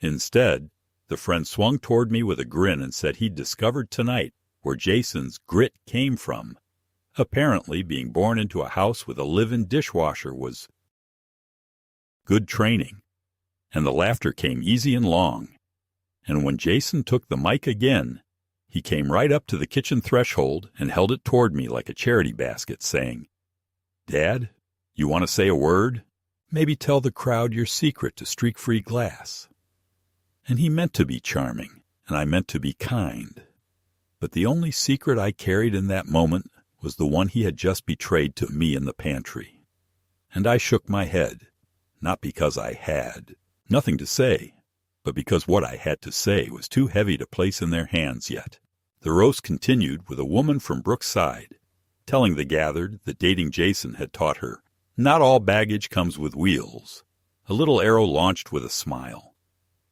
Instead, the friend swung toward me with a grin and said he'd discovered tonight where Jason's grit came from. Apparently, being born into a house with a live-in dishwasher was good training, and the laughter came easy and long. And when Jason took the mic again, he came right up to the kitchen threshold and held it toward me like a charity basket, saying, "Dad, you want to say a word? Maybe tell the crowd your secret to streak-free glass." And he meant to be charming, and I meant to be kind. But the only secret I carried in that moment was the one he had just betrayed to me in the pantry. And I shook my head, not because I had nothing to say, but because what I had to say was too heavy to place in their hands yet. The roast continued with a woman from Brooke's side, telling the gathered that dating Jason had taught her, not all baggage comes with wheels, a little arrow launched with a smile.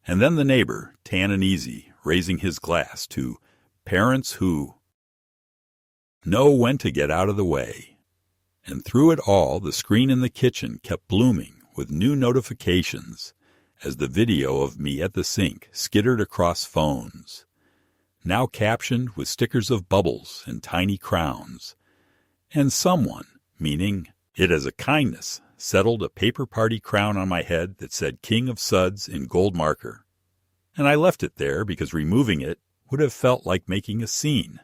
And then the neighbor, tan and easy, raising his glass to parents who know when to get out of the way. And through it all, the screen in the kitchen kept blooming with new notifications as the video of me at the sink skittered across phones, now captioned with stickers of bubbles and tiny crowns. And someone, meaning it as a kindness, settled a paper party crown on my head that said King of Suds in gold marker. And I left it there because removing it would have felt like making a scene,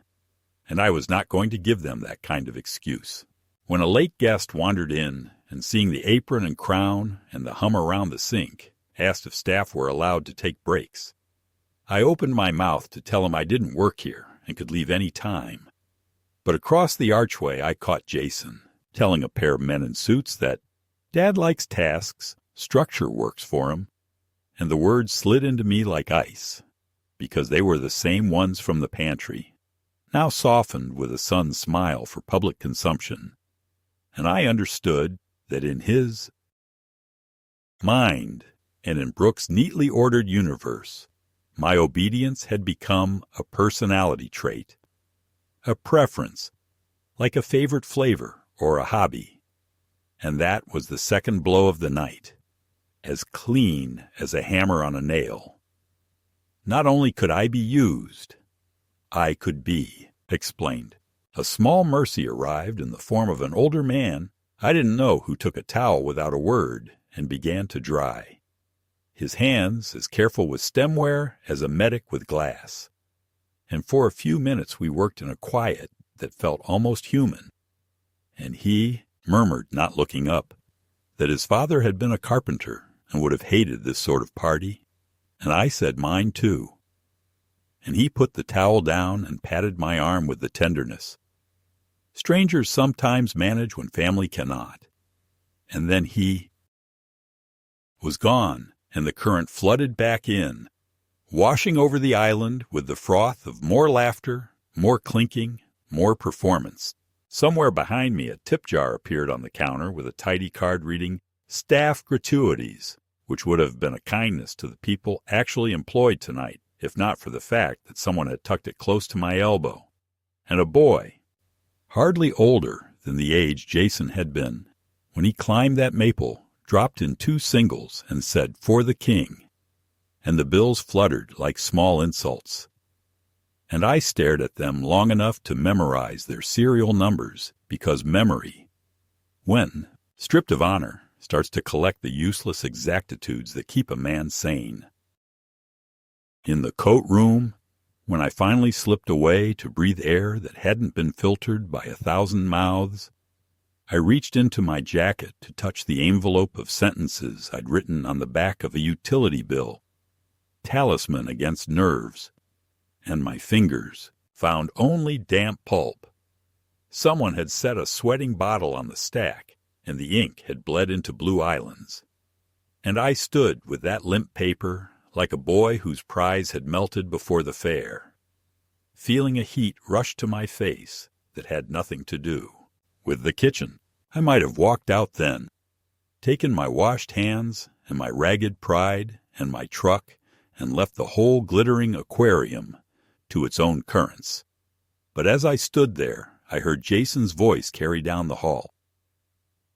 and I was not going to give them that kind of excuse. When a late guest wandered in and, seeing the apron and crown and the hum around the sink, asked if staff were allowed to take breaks, I opened my mouth to tell him I didn't work here and could leave any time. But across the archway I caught Jason, telling a pair of men in suits that Dad likes tasks, structure works for him, and the words slid into me like ice, because they were the same ones from the pantry, now softened with a son's smile for public consumption. And I understood that in his mind and in Brooke's neatly ordered universe, my obedience had become a personality trait, a preference, like a favorite flavor or a hobby. And that was the second blow of the night, as clean as a hammer on a nail. Not only could I be used, I could be, explained. A small mercy arrived in the form of an older man I didn't know who took a towel without a word and began to dry. His hands as careful with stemware as a medic with glass. And for a few minutes we worked in a quiet that felt almost human. And he murmured, not looking up, that his father had been a carpenter and would have hated this sort of party. And I said mine too. And he put the towel down and patted my arm with the tenderness. Strangers sometimes manage when family cannot. And then he was gone, and the current flooded back in, washing over the island with the froth of more laughter, more clinking, more performance. Somewhere behind me a tip jar appeared on the counter with a tidy card reading, "Staff gratuities," which would have been a kindness to the people actually employed tonight, if not for the fact that someone had tucked it close to my elbow. And a boy, hardly older than the age Jason had been, when he climbed that maple, dropped in 2 singles and said, "For the king." And the bills fluttered like small insults. And I stared at them long enough to memorize their serial numbers, because memory, when stripped of honor, starts to collect the useless exactitudes that keep a man sane. In the coat room, when I finally slipped away to breathe air that hadn't been filtered by 1,000 mouths, I reached into my jacket to touch the envelope of sentences I'd written on the back of a utility bill, talisman against nerves, and my fingers found only damp pulp. Someone had set a sweating bottle on the stack, and the ink had bled into blue islands. And I stood with that limp paper like a boy whose prize had melted before the fair, feeling a heat rush to my face that had nothing to do with the kitchen. I might have walked out then, taken my washed hands and my ragged pride and my truck and left the whole glittering aquarium to its own currents. But as I stood there, I heard Jason's voice carry down the hall.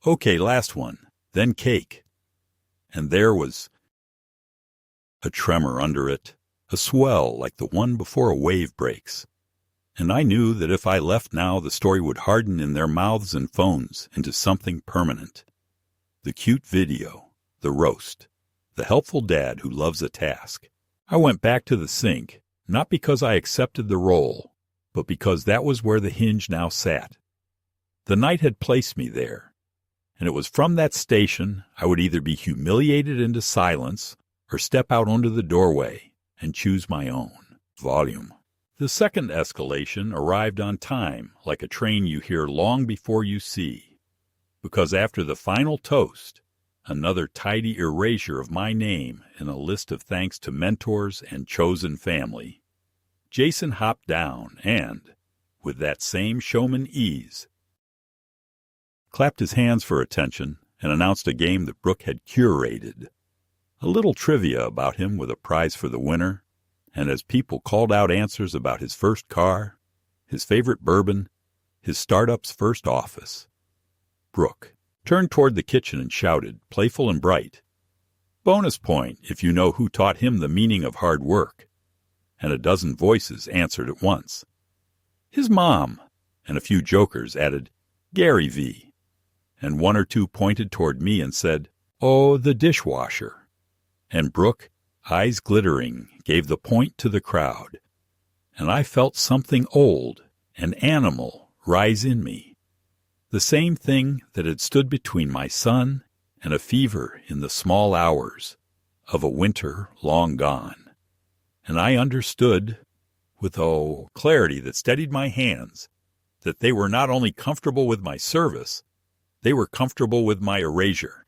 "Okay, last one, then cake." And there was a tremor under it, a swell like the one before a wave breaks. And I knew that if I left now, the story would harden in their mouths and phones into something permanent. The cute video, the roast, the helpful dad who loves a task. I went back to the sink, not because I accepted the role, but because that was where the hinge now sat. The night had placed me there, and it was from that station I would either be humiliated into silence or step out onto the doorway and choose my own volume. The second escalation arrived on time, like a train you hear long before you see, because after the final toast, another tidy erasure of my name in a list of thanks to mentors and chosen family, Jason hopped down and, with that same showman ease, clapped his hands for attention and announced a game that Brooke had curated. A little trivia about him with a prize for the winner, and as people called out answers about his first car, his favorite bourbon, his startup's first office, Brooke turned toward the kitchen and shouted, playful and bright, "Bonus point if you know who taught him the meaning of hard work." And a dozen voices answered at once. "His mom," and a few jokers added, "Gary V." And 1 or 2 pointed toward me and said, "Oh, the dishwasher." And Brooke, eyes glittering, gave the point to the crowd. And I felt something old and animal rise in me. The same thing that had stood between my son and a fever in the small hours of a winter long gone. And I understood, with clarity that steadied my hands, that they were not only comfortable with my service, they were comfortable with my erasure,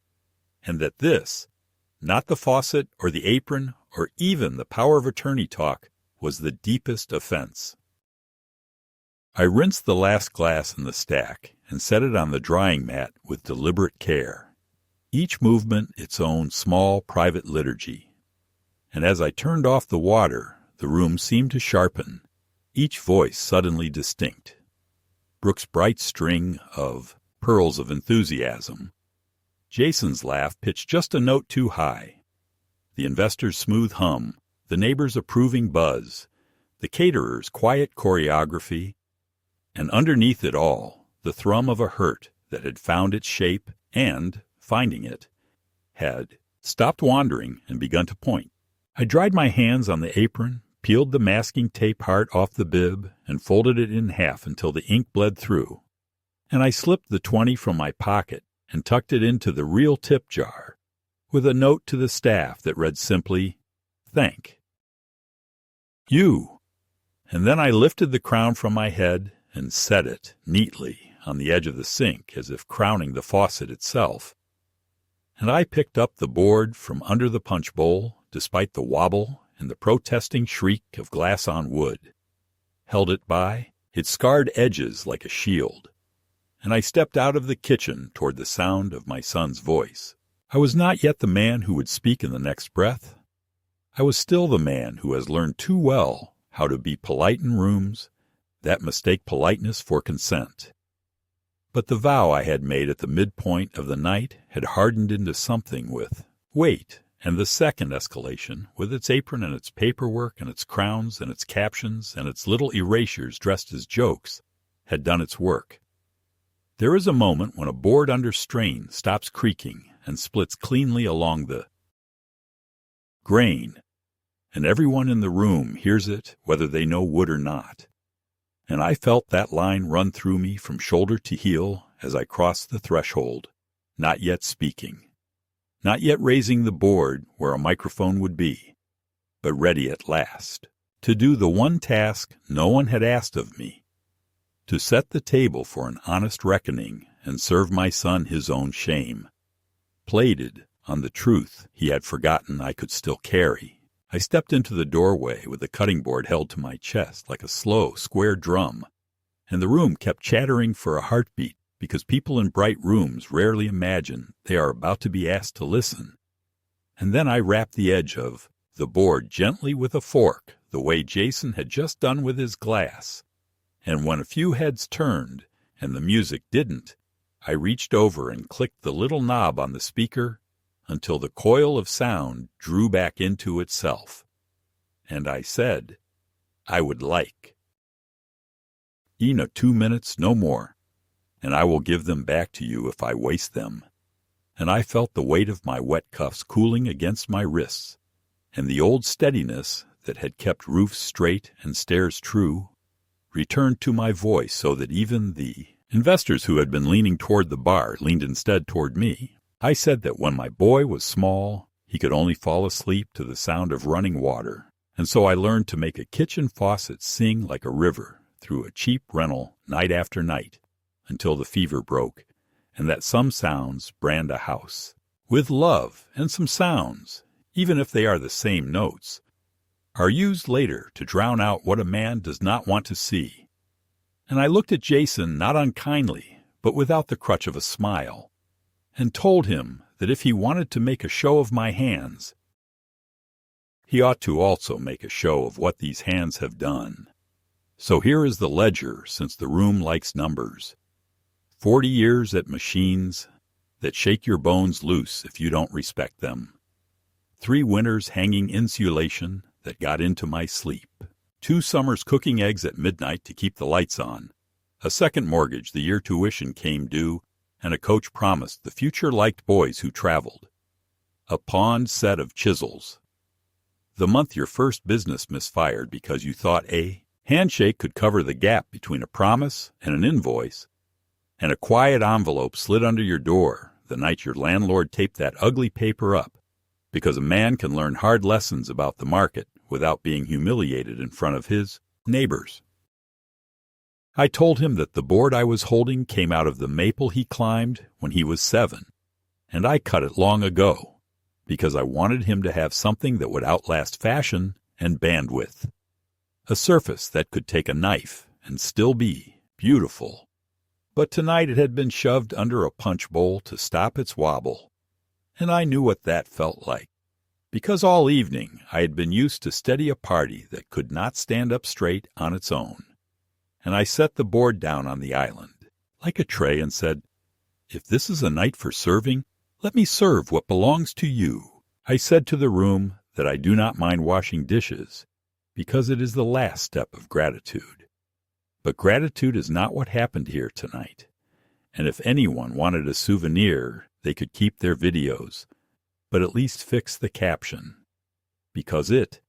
and that this, not the faucet or the apron or even the power of attorney talk, was the deepest offense. I rinsed the last glass in the stack and set it on the drying mat with deliberate care, each movement its own small private liturgy. And as I turned off the water, the room seemed to sharpen, each voice suddenly distinct. Brooke's bright string of pearls of enthusiasm, Jason's laugh pitched just a note too high, the investor's smooth hum, the neighbor's approving buzz, the caterer's quiet choreography, and underneath it all, the thrum of a hurt that had found its shape and, finding it, had stopped wandering and begun to point. I dried my hands on the apron, peeled the masking tape heart off the bib, and folded it in half until the ink bled through. And I slipped the 20 from my pocket and tucked it into the real tip jar, with a note to the staff that read simply, "Thank you." And then I lifted the crown from my head and set it neatly on the edge of the sink as if crowning the faucet itself. And I picked up the board from under the punch bowl, despite the wobble and the protesting shriek of glass on wood, held it by its scarred edges like a shield, and I stepped out of the kitchen toward the sound of my son's voice. I was not yet the man who would speak in the next breath. I was still the man who has learned too well how to be polite in rooms that mistake politeness for consent. But the vow I had made at the midpoint of the night had hardened into something with weight, and the second escalation, with its apron and its paperwork and its crowns and its captions and its little erasures dressed as jokes, had done its work. There is a moment when a board under strain stops creaking and splits cleanly along the grain, and everyone in the room hears it whether they know wood or not. And I felt that line run through me from shoulder to heel as I crossed the threshold, not yet speaking, not yet raising the board where a microphone would be, but ready at last to do the one task no one had asked of me, to set the table for an honest reckoning and serve my son his own shame, plated on the truth he had forgotten I could still carry. I stepped into the doorway with the cutting board held to my chest like a slow, square drum, and the room kept chattering for a heartbeat because people in bright rooms rarely imagine they are about to be asked to listen. And then I rapped the edge of the board gently with a fork, the way Jason had just done with his glass. And when a few heads turned and the music didn't, I reached over and clicked the little knob on the speaker until the coil of sound drew back into itself. And I said, I would like. Ina, 2 minutes, no more, and I will give them back to you if I waste them. And I felt the weight of my wet cuffs cooling against my wrists, and the old steadiness that had kept roofs straight and stairs true returned to my voice so that even the investors who had been leaning toward the bar leaned instead toward me. I said that when my boy was small, he could only fall asleep to the sound of running water, and so I learned to make a kitchen faucet sing like a river through a cheap rental night after night until the fever broke, and that some sounds brand a house. With love and some sounds, even if they are the same notes, are used later to drown out what a man does not want to see. And I looked at Jason not unkindly, but without the crutch of a smile, and told him that if he wanted to make a show of my hands, he ought to also make a show of what these hands have done. So here is the ledger, since the room likes numbers. 40 years at machines that shake your bones loose if you don't respect them. 3 winters hanging insulation that got into my sleep. 2 summers cooking eggs at midnight to keep the lights on. A second mortgage the year tuition came due, and a coach promised the future liked boys who traveled. A pawned set of chisels. The month your first business misfired because you thought a handshake could cover the gap between a promise and an invoice, and a quiet envelope slid under your door the night your landlord taped that ugly paper up, because a man can learn hard lessons about the market without being humiliated in front of his neighbors. I told him that the board I was holding came out of the maple he climbed when he was 7, and I cut it long ago, because I wanted him to have something that would outlast fashion and bandwidth. A surface that could take a knife and still be beautiful. But tonight it had been shoved under a punch bowl to stop its wobble, and I knew what that felt like, because all evening I had been used to steady a party that could not stand up straight on its own. And I set the board down on the island, like a tray, and said, if this is a night for serving, let me serve what belongs to you. I said to the room that I do not mind washing dishes, because it is the last step of gratitude. But gratitude is not what happened here tonight. And if anyone wanted a souvenir, they could keep their videos, but at least fix the caption. Because it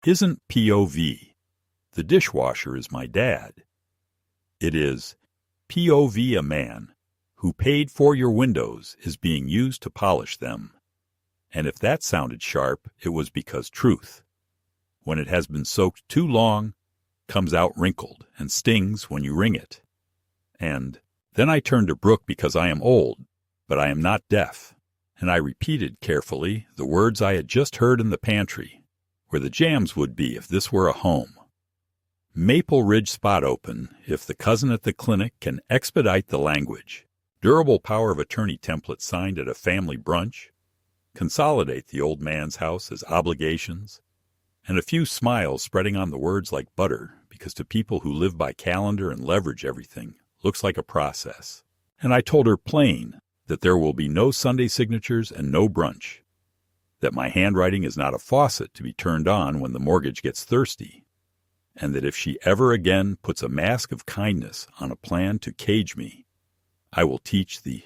isn't POV. The dishwasher is my dad. It is POV, a man who paid for your windows is being used to polish them. And if that sounded sharp, it was because truth, when it has been soaked too long, comes out wrinkled and stings when you wring it. And then I turned to Brooke because I am old, but I am not deaf, and I repeated carefully the words I had just heard in the pantry, where the jams would be if this were a home. Maple Ridge spot open if the cousin at the clinic can expedite the language. Durable power of attorney template signed at a family brunch. Consolidate the old man's house as obligations. And a few smiles spreading on the words like butter, because to people who live by calendar and leverage everything, looks like a process. And I told her plain that there will be no Sunday signatures and no brunch. That my handwriting is not a faucet to be turned on when the mortgage gets thirsty. And that if she ever again puts a mask of kindness on a plan to cage me, I will teach the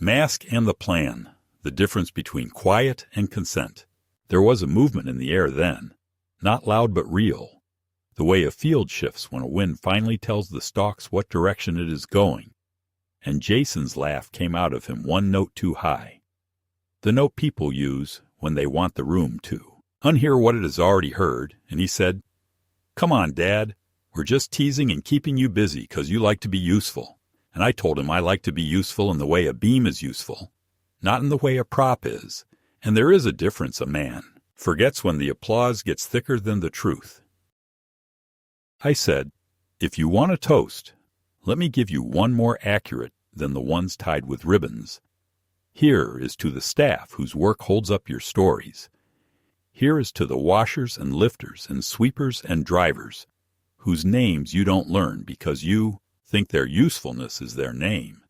mask and the plan, the difference between quiet and consent. There was a movement in the air then, not loud but real, the way a field shifts when a wind finally tells the stalks what direction it is going, and Jason's laugh came out of him one note too high, the note people use when they want the room to unhear what it has already heard, and he said, "Come on, Dad, we're just teasing and keeping you busy 'cause you like to be useful." And I told him I like to be useful in the way a beam is useful, not in the way a prop is. And there is a difference. A man forgets when the applause gets thicker than the truth. I said, "If you want a toast, let me give you one more accurate than the ones tied with ribbons. Here is to the staff whose work holds up your stories. Here is to the washers and lifters and sweepers and drivers, whose names you don't learn because you think their usefulness is their name.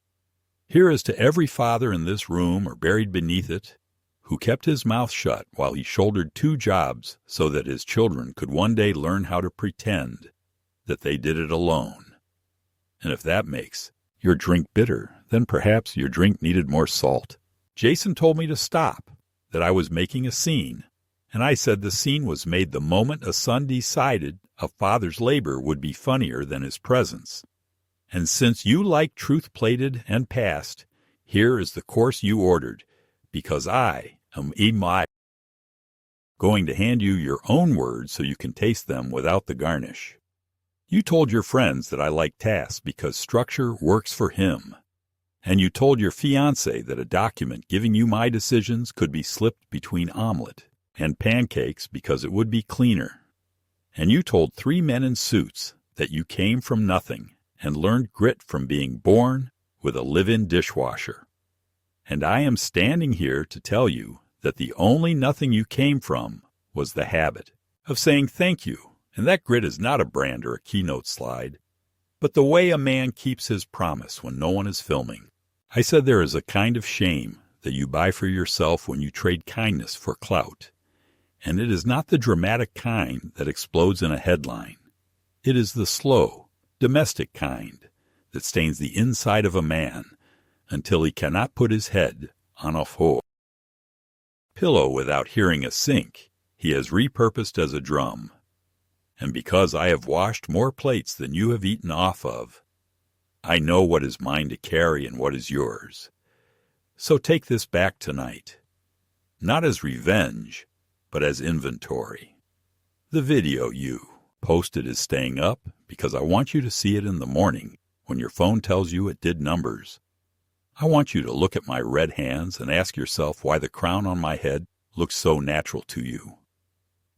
Here is to every father in this room or buried beneath it, who kept his mouth shut while he shouldered 2 jobs so that his children could one day learn how to pretend that they did it alone. And if that makes your drink bitter, then perhaps your drink needed more salt." Jason told me to stop, that I was making a scene, and I said the scene was made the moment a son decided a father's labor would be funnier than his presence. And since you like truth plated and passed, here is the course you ordered, because I am going to hand you your own words so you can taste them without the garnish. You told your friends that I like tasks because structure works for him. And you told your fiancé that a document giving you my decisions could be slipped between omelet and pancakes because it would be cleaner. And you told 3 men in suits that you came from nothing and learned grit from being born with a live-in dishwasher. And I am standing here to tell you that the only nothing you came from was the habit of saying thank you, and that grit is not a brand or a keynote slide, but the way a man keeps his promise when no one is filming. I said there is a kind of shame that you buy for yourself when you trade kindness for clout, and it is not the dramatic kind that explodes in a headline. It is the slow, domestic kind that stains the inside of a man until he cannot put his head on a pillow without hearing a sink he has repurposed as a drum. And because I have washed more plates than you have eaten off of, I know what is mine to carry and what is yours. So take this back tonight, not as revenge, but as inventory. The video you posted is staying up because I want you to see it in the morning when your phone tells you it did numbers. I want you to look at my red hands and ask yourself why the crown on my head looks so natural to you.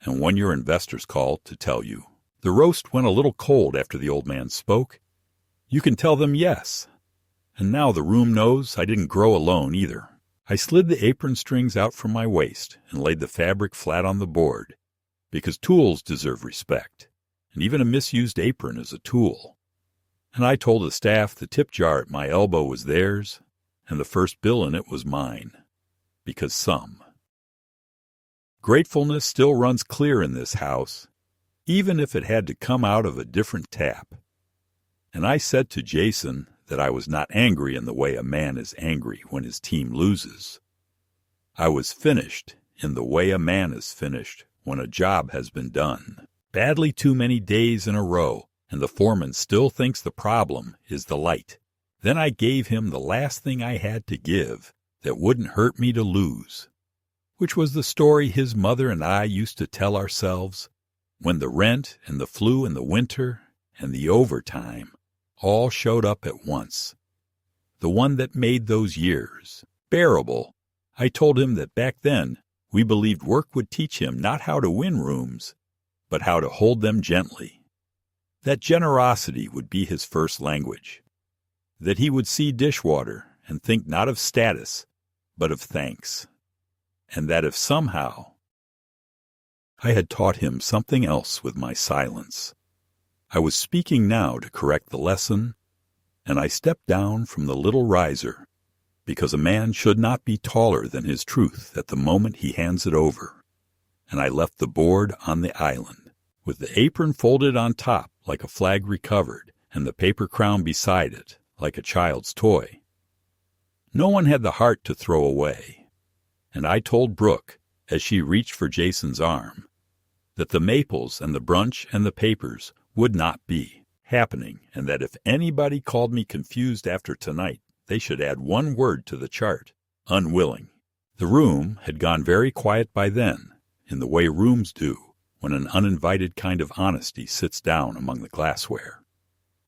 And when your investors call to tell you the roast went a little cold after the old man spoke, you can tell them yes. And now the room knows I didn't grow alone either. I slid the apron strings out from my waist and laid the fabric flat on the board, because tools deserve respect, and even a misused apron is a tool. And I told the staff the tip jar at my elbow was theirs, and the first bill in it was mine, because some Gratefulness still runs clear in this house, even if it had to come out of a different tap. And I said to Jason that I was not angry in the way a man is angry when his team loses. I was finished in the way a man is finished when a job has been done. Badly too many days in a row, and the foreman still thinks the problem is the light. Then I gave him the last thing I had to give that wouldn't hurt me to lose, which was the story his mother and I used to tell ourselves when the rent and the flu in the winter and the overtime all showed up at once. The one that made those years bearable. I told him that back then we believed work would teach him not how to win rooms, but how to hold them gently. That generosity would be his first language. That he would see dishwater and think not of status, but of thanks. And that if somehow I had taught him something else with my silence, I was speaking now to correct the lesson, and I stepped down from the little riser, because a man should not be taller than his truth at the moment he hands it over, and I left the board on the island, with the apron folded on top like a flag recovered, and the paper crown beside it like a child's toy. No one had the heart to throw away, and I told Brooke, as she reached for Jason's arm, that the maples and the brunch and the papers would not be happening, and that if anybody called me confused after tonight, they should add one word to the chart: unwilling. The room had gone very quiet by then, in the way rooms do when an uninvited kind of honesty sits down among the glassware.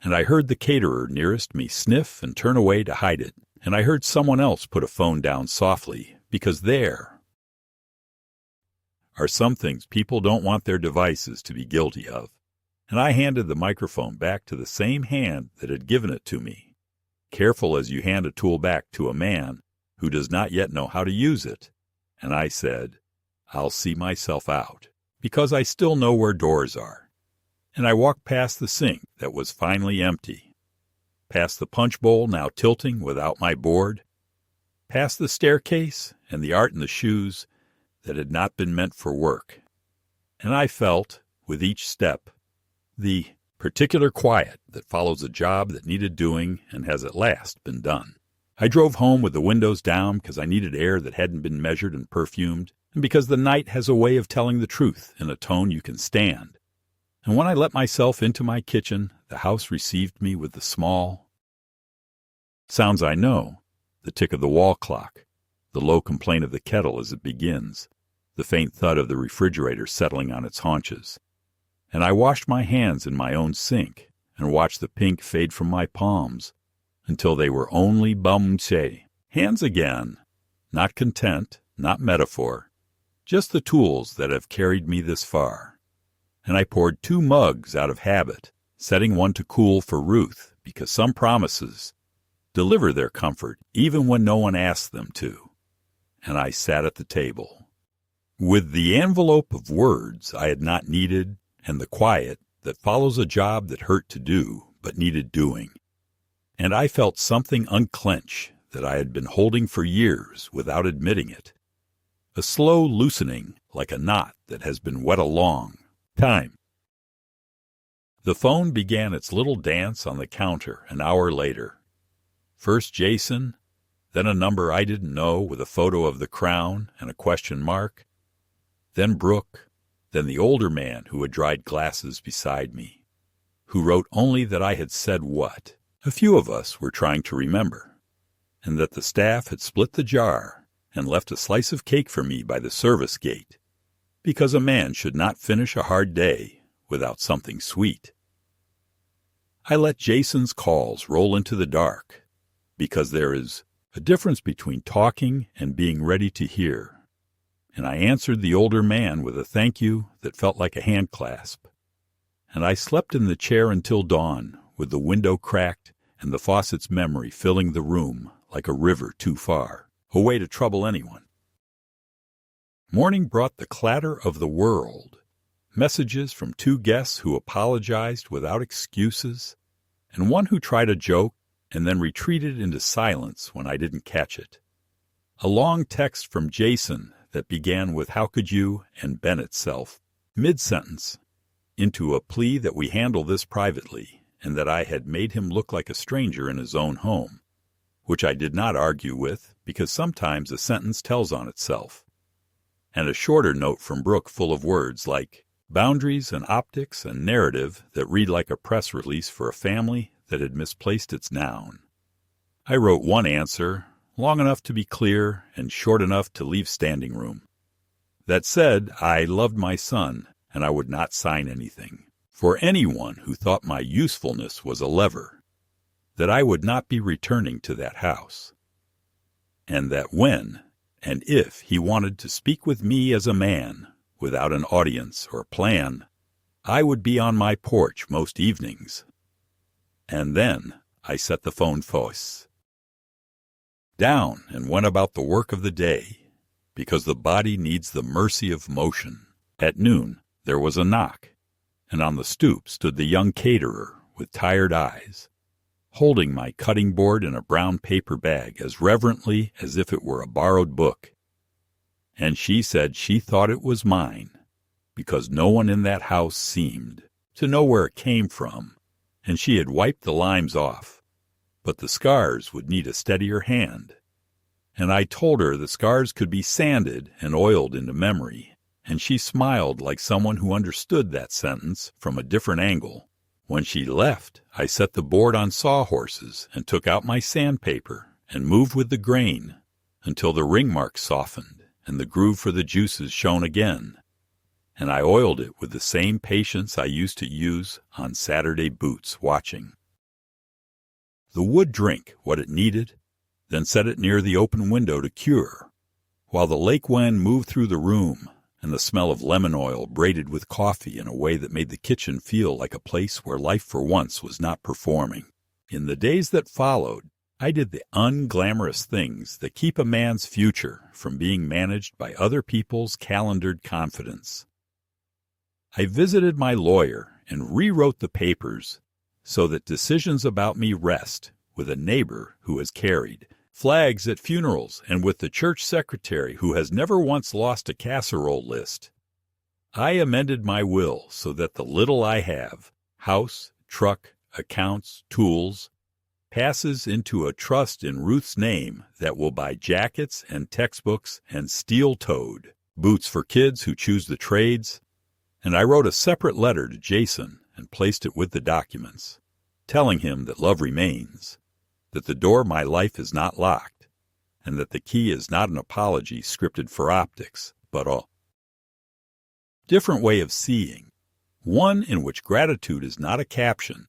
And I heard the caterer nearest me sniff and turn away to hide it, and I heard someone else put a phone down softly, because there are some things people don't want their devices to be guilty of. And I handed the microphone back to the same hand that had given it to me, careful as you hand a tool back to a man who does not yet know how to use it. And I said, I'll see myself out, because I still know where doors are. And I walked past the sink that was finally empty, past the punch bowl now tilting without my board, past the staircase and the art in the shoes that had not been meant for work. And I felt, with each step, the particular quiet that follows a job that needed doing and has at last been done. I drove home with the windows down because I needed air that hadn't been measured and perfumed, and because the night has a way of telling the truth in a tone you can stand. And when I let myself into my kitchen, the house received me with the small sounds I know: the tick of the wall clock, the low complaint of the kettle as it begins, the faint thud of the refrigerator settling on its haunches. And I washed my hands in my own sink and watched the pink fade from my palms until they were only baume hands again, not content, not metaphor, just the tools that have carried me this far. And I poured 2 mugs out of habit, setting one to cool for Ruth, because some promises deliver their comfort even when no one asks them to. And I sat at the table, with the envelope of words I had not needed and the quiet that follows a job that hurt to do but needed doing. And I felt something unclench that I had been holding for years without admitting it, a slow loosening like a knot that has been wet a long time. The phone began its little dance on the counter an hour later. First Jason, then a number I didn't know with a photo of the crown and a question mark, then Brooke, then the older man who had dried glasses beside me, who wrote only that I had said what a few of us were trying to remember, and that the staff had split the jar and left a slice of cake for me by the service gate, because a man should not finish a hard day without something sweet. I let Jason's calls roll into the dark, because there is a difference between talking and being ready to hear. And I answered the older man with a thank you that felt like a hand clasp. And I slept in the chair until dawn, with the window cracked and the faucet's memory filling the room like a river too far, a way to trouble anyone. Morning brought the clatter of the world, messages from 2 guests who apologized without excuses, and one who tried a joke and then retreated into silence when I didn't catch it. A long text from Jason that began with "How could you?" and "Ben itself," mid-sentence, into a plea that we handle this privately, and that I had made him look like a stranger in his own home, which I did not argue with, because sometimes a sentence tells on itself, and a shorter note from Brooke full of words like boundaries and optics and narrative that read like a press release for a family that had misplaced its noun. I wrote one answer, long enough to be clear and short enough to leave standing room, that said I loved my son and I would not sign anything for anyone who thought my usefulness was a lever, that I would not be returning to that house, and that when and if he wanted to speak with me as a man, without an audience or plan, I would be on my porch most evenings. And then I set the phone voice down and went about the work of the day, because the body needs the mercy of motion. At noon there was a knock, and on the stoop stood the young caterer with tired eyes, holding my cutting board in a brown paper bag as reverently as if it were a borrowed book. And she said she thought it was mine, because no one in that house seemed to know where it came from, and she had wiped the limes off, but the scars would need a steadier hand. And I told her the scars could be sanded and oiled into memory, and she smiled like someone who understood that sentence from a different angle. When she left, I set the board on sawhorses and took out my sandpaper and moved with the grain until the ring marks softened and the groove for the juices shone again, and I oiled it with the same patience I used to use on Saturday boots watching. The wood drink what it needed, then set it near the open window to cure, while the lake wind moved through the room, and the smell of lemon oil braided with coffee in a way that made the kitchen feel like a place where life for once was not performing. In the days that followed, I did the unglamorous things that keep a man's future from being managed by other people's calendared confidence. I visited my lawyer and rewrote the papers so that decisions about me rest with a neighbor who has carried flags at funerals and with the church secretary who has never once lost a casserole list. I amended my will so that the little I have, house, truck, accounts, tools, passes into a trust in Ruth's name that will buy jackets and textbooks and steel-toed boots for kids who choose the trades. And I wrote a separate letter to Jason and placed it with the documents, telling him that love remains, that the door of my life is not locked, and that the key is not an apology scripted for optics, but a different way of seeing, one in which gratitude is not a caption,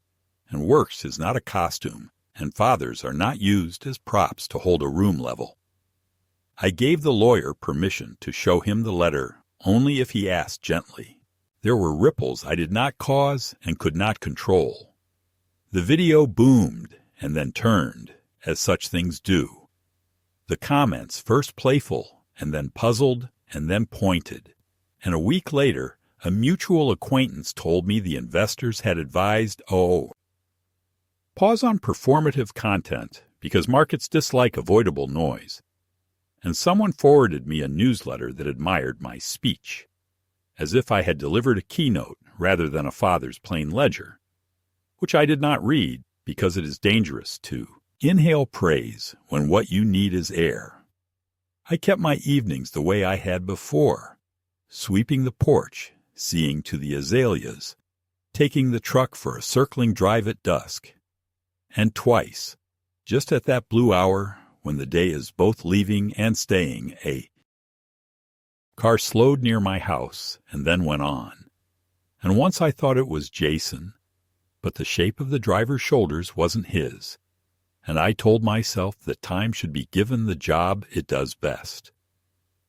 and works is not a costume, and fathers are not used as props to hold a room level. I gave the lawyer permission to show him the letter only if he asked gently. There were ripples I did not cause and could not control. The video boomed and then turned, as such things do. The comments first playful, and then puzzled, and then pointed. And a week later, a mutual acquaintance told me the investors had advised, pause on performative content, because markets dislike avoidable noise. And someone forwarded me a newsletter that admired my speech, as if I had delivered a keynote rather than a father's plain ledger, which I did not read, because it is dangerous to inhale praise when what you need is air. I kept my evenings the way I had before, sweeping the porch, seeing to the azaleas, taking the truck for a circling drive at dusk. And twice, just at that blue hour when the day is both leaving and staying, a car slowed near my house and then went on. And once I thought it was Jason, but the shape of the driver's shoulders wasn't his, and I told myself that time should be given the job it does best,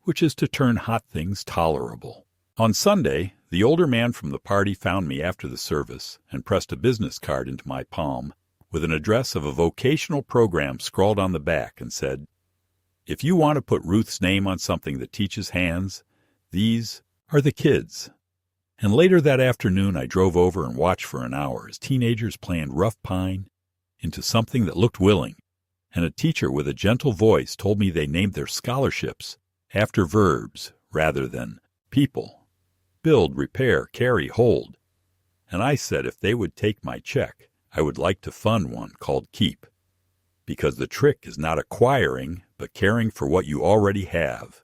which is to turn hot things tolerable. On Sunday, the older man from the party found me after the service and pressed a business card into my palm with an address of a vocational program scrawled on the back and said, "If you want to put Ruth's name on something that teaches hands, these are the kids." And later that afternoon I drove over and watched for an hour as teenagers planned rough pine into something that looked willing, and a teacher with a gentle voice told me they named their scholarships after verbs rather than people. Build, repair, carry, hold. And I said if they would take my check, I would like to fund one called Keep, because the trick is not acquiring, but caring for what you already have.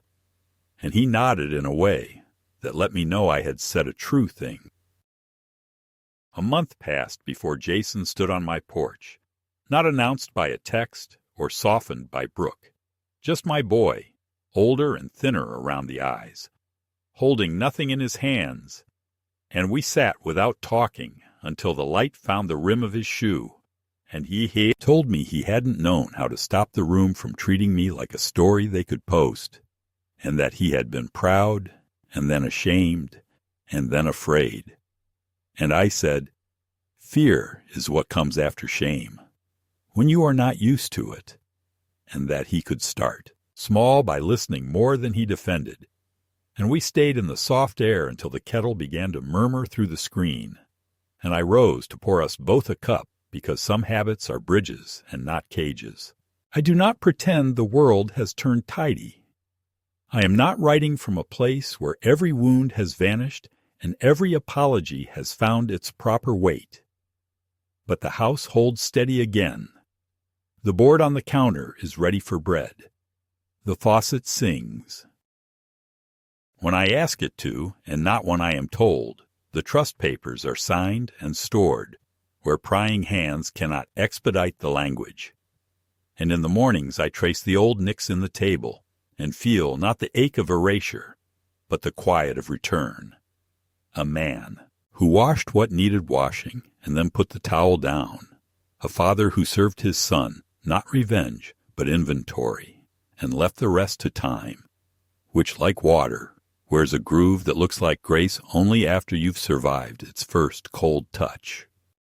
And he nodded in a way that let me know I had said a true thing. A month passed before Jason stood on my porch, not announced by a text or softened by Brooke, just my boy, older and thinner around the eyes, holding nothing in his hands, and we sat without talking until the light found the rim of his shoe, and he told me he hadn't known how to stop the room from treating me like a story they could post, and that he had been proud, and then ashamed, and then afraid. And I said, fear is what comes after shame, when you are not used to it, and that he could start, small by listening more than he defended. And we stayed in the soft air until the kettle began to murmur through the screen, and I rose to pour us both a cup because some habits are bridges and not cages. I do not pretend the world has turned tidy. I am not writing from a place where every wound has vanished and every apology has found its proper weight. But the house holds steady again. The board on the counter is ready for bread. The faucet sings. When I ask it to, and not when I am told, the trust papers are signed and stored, where prying hands cannot expedite the language. And in the mornings I trace the old nicks in the table, and feel not the ache of erasure, but the quiet of return. A man who washed what needed washing and then put the towel down. A father who served his son, not revenge, but inventory, and left the rest to time, which, like water, wears a groove that looks like grace only after you've survived its first cold touch.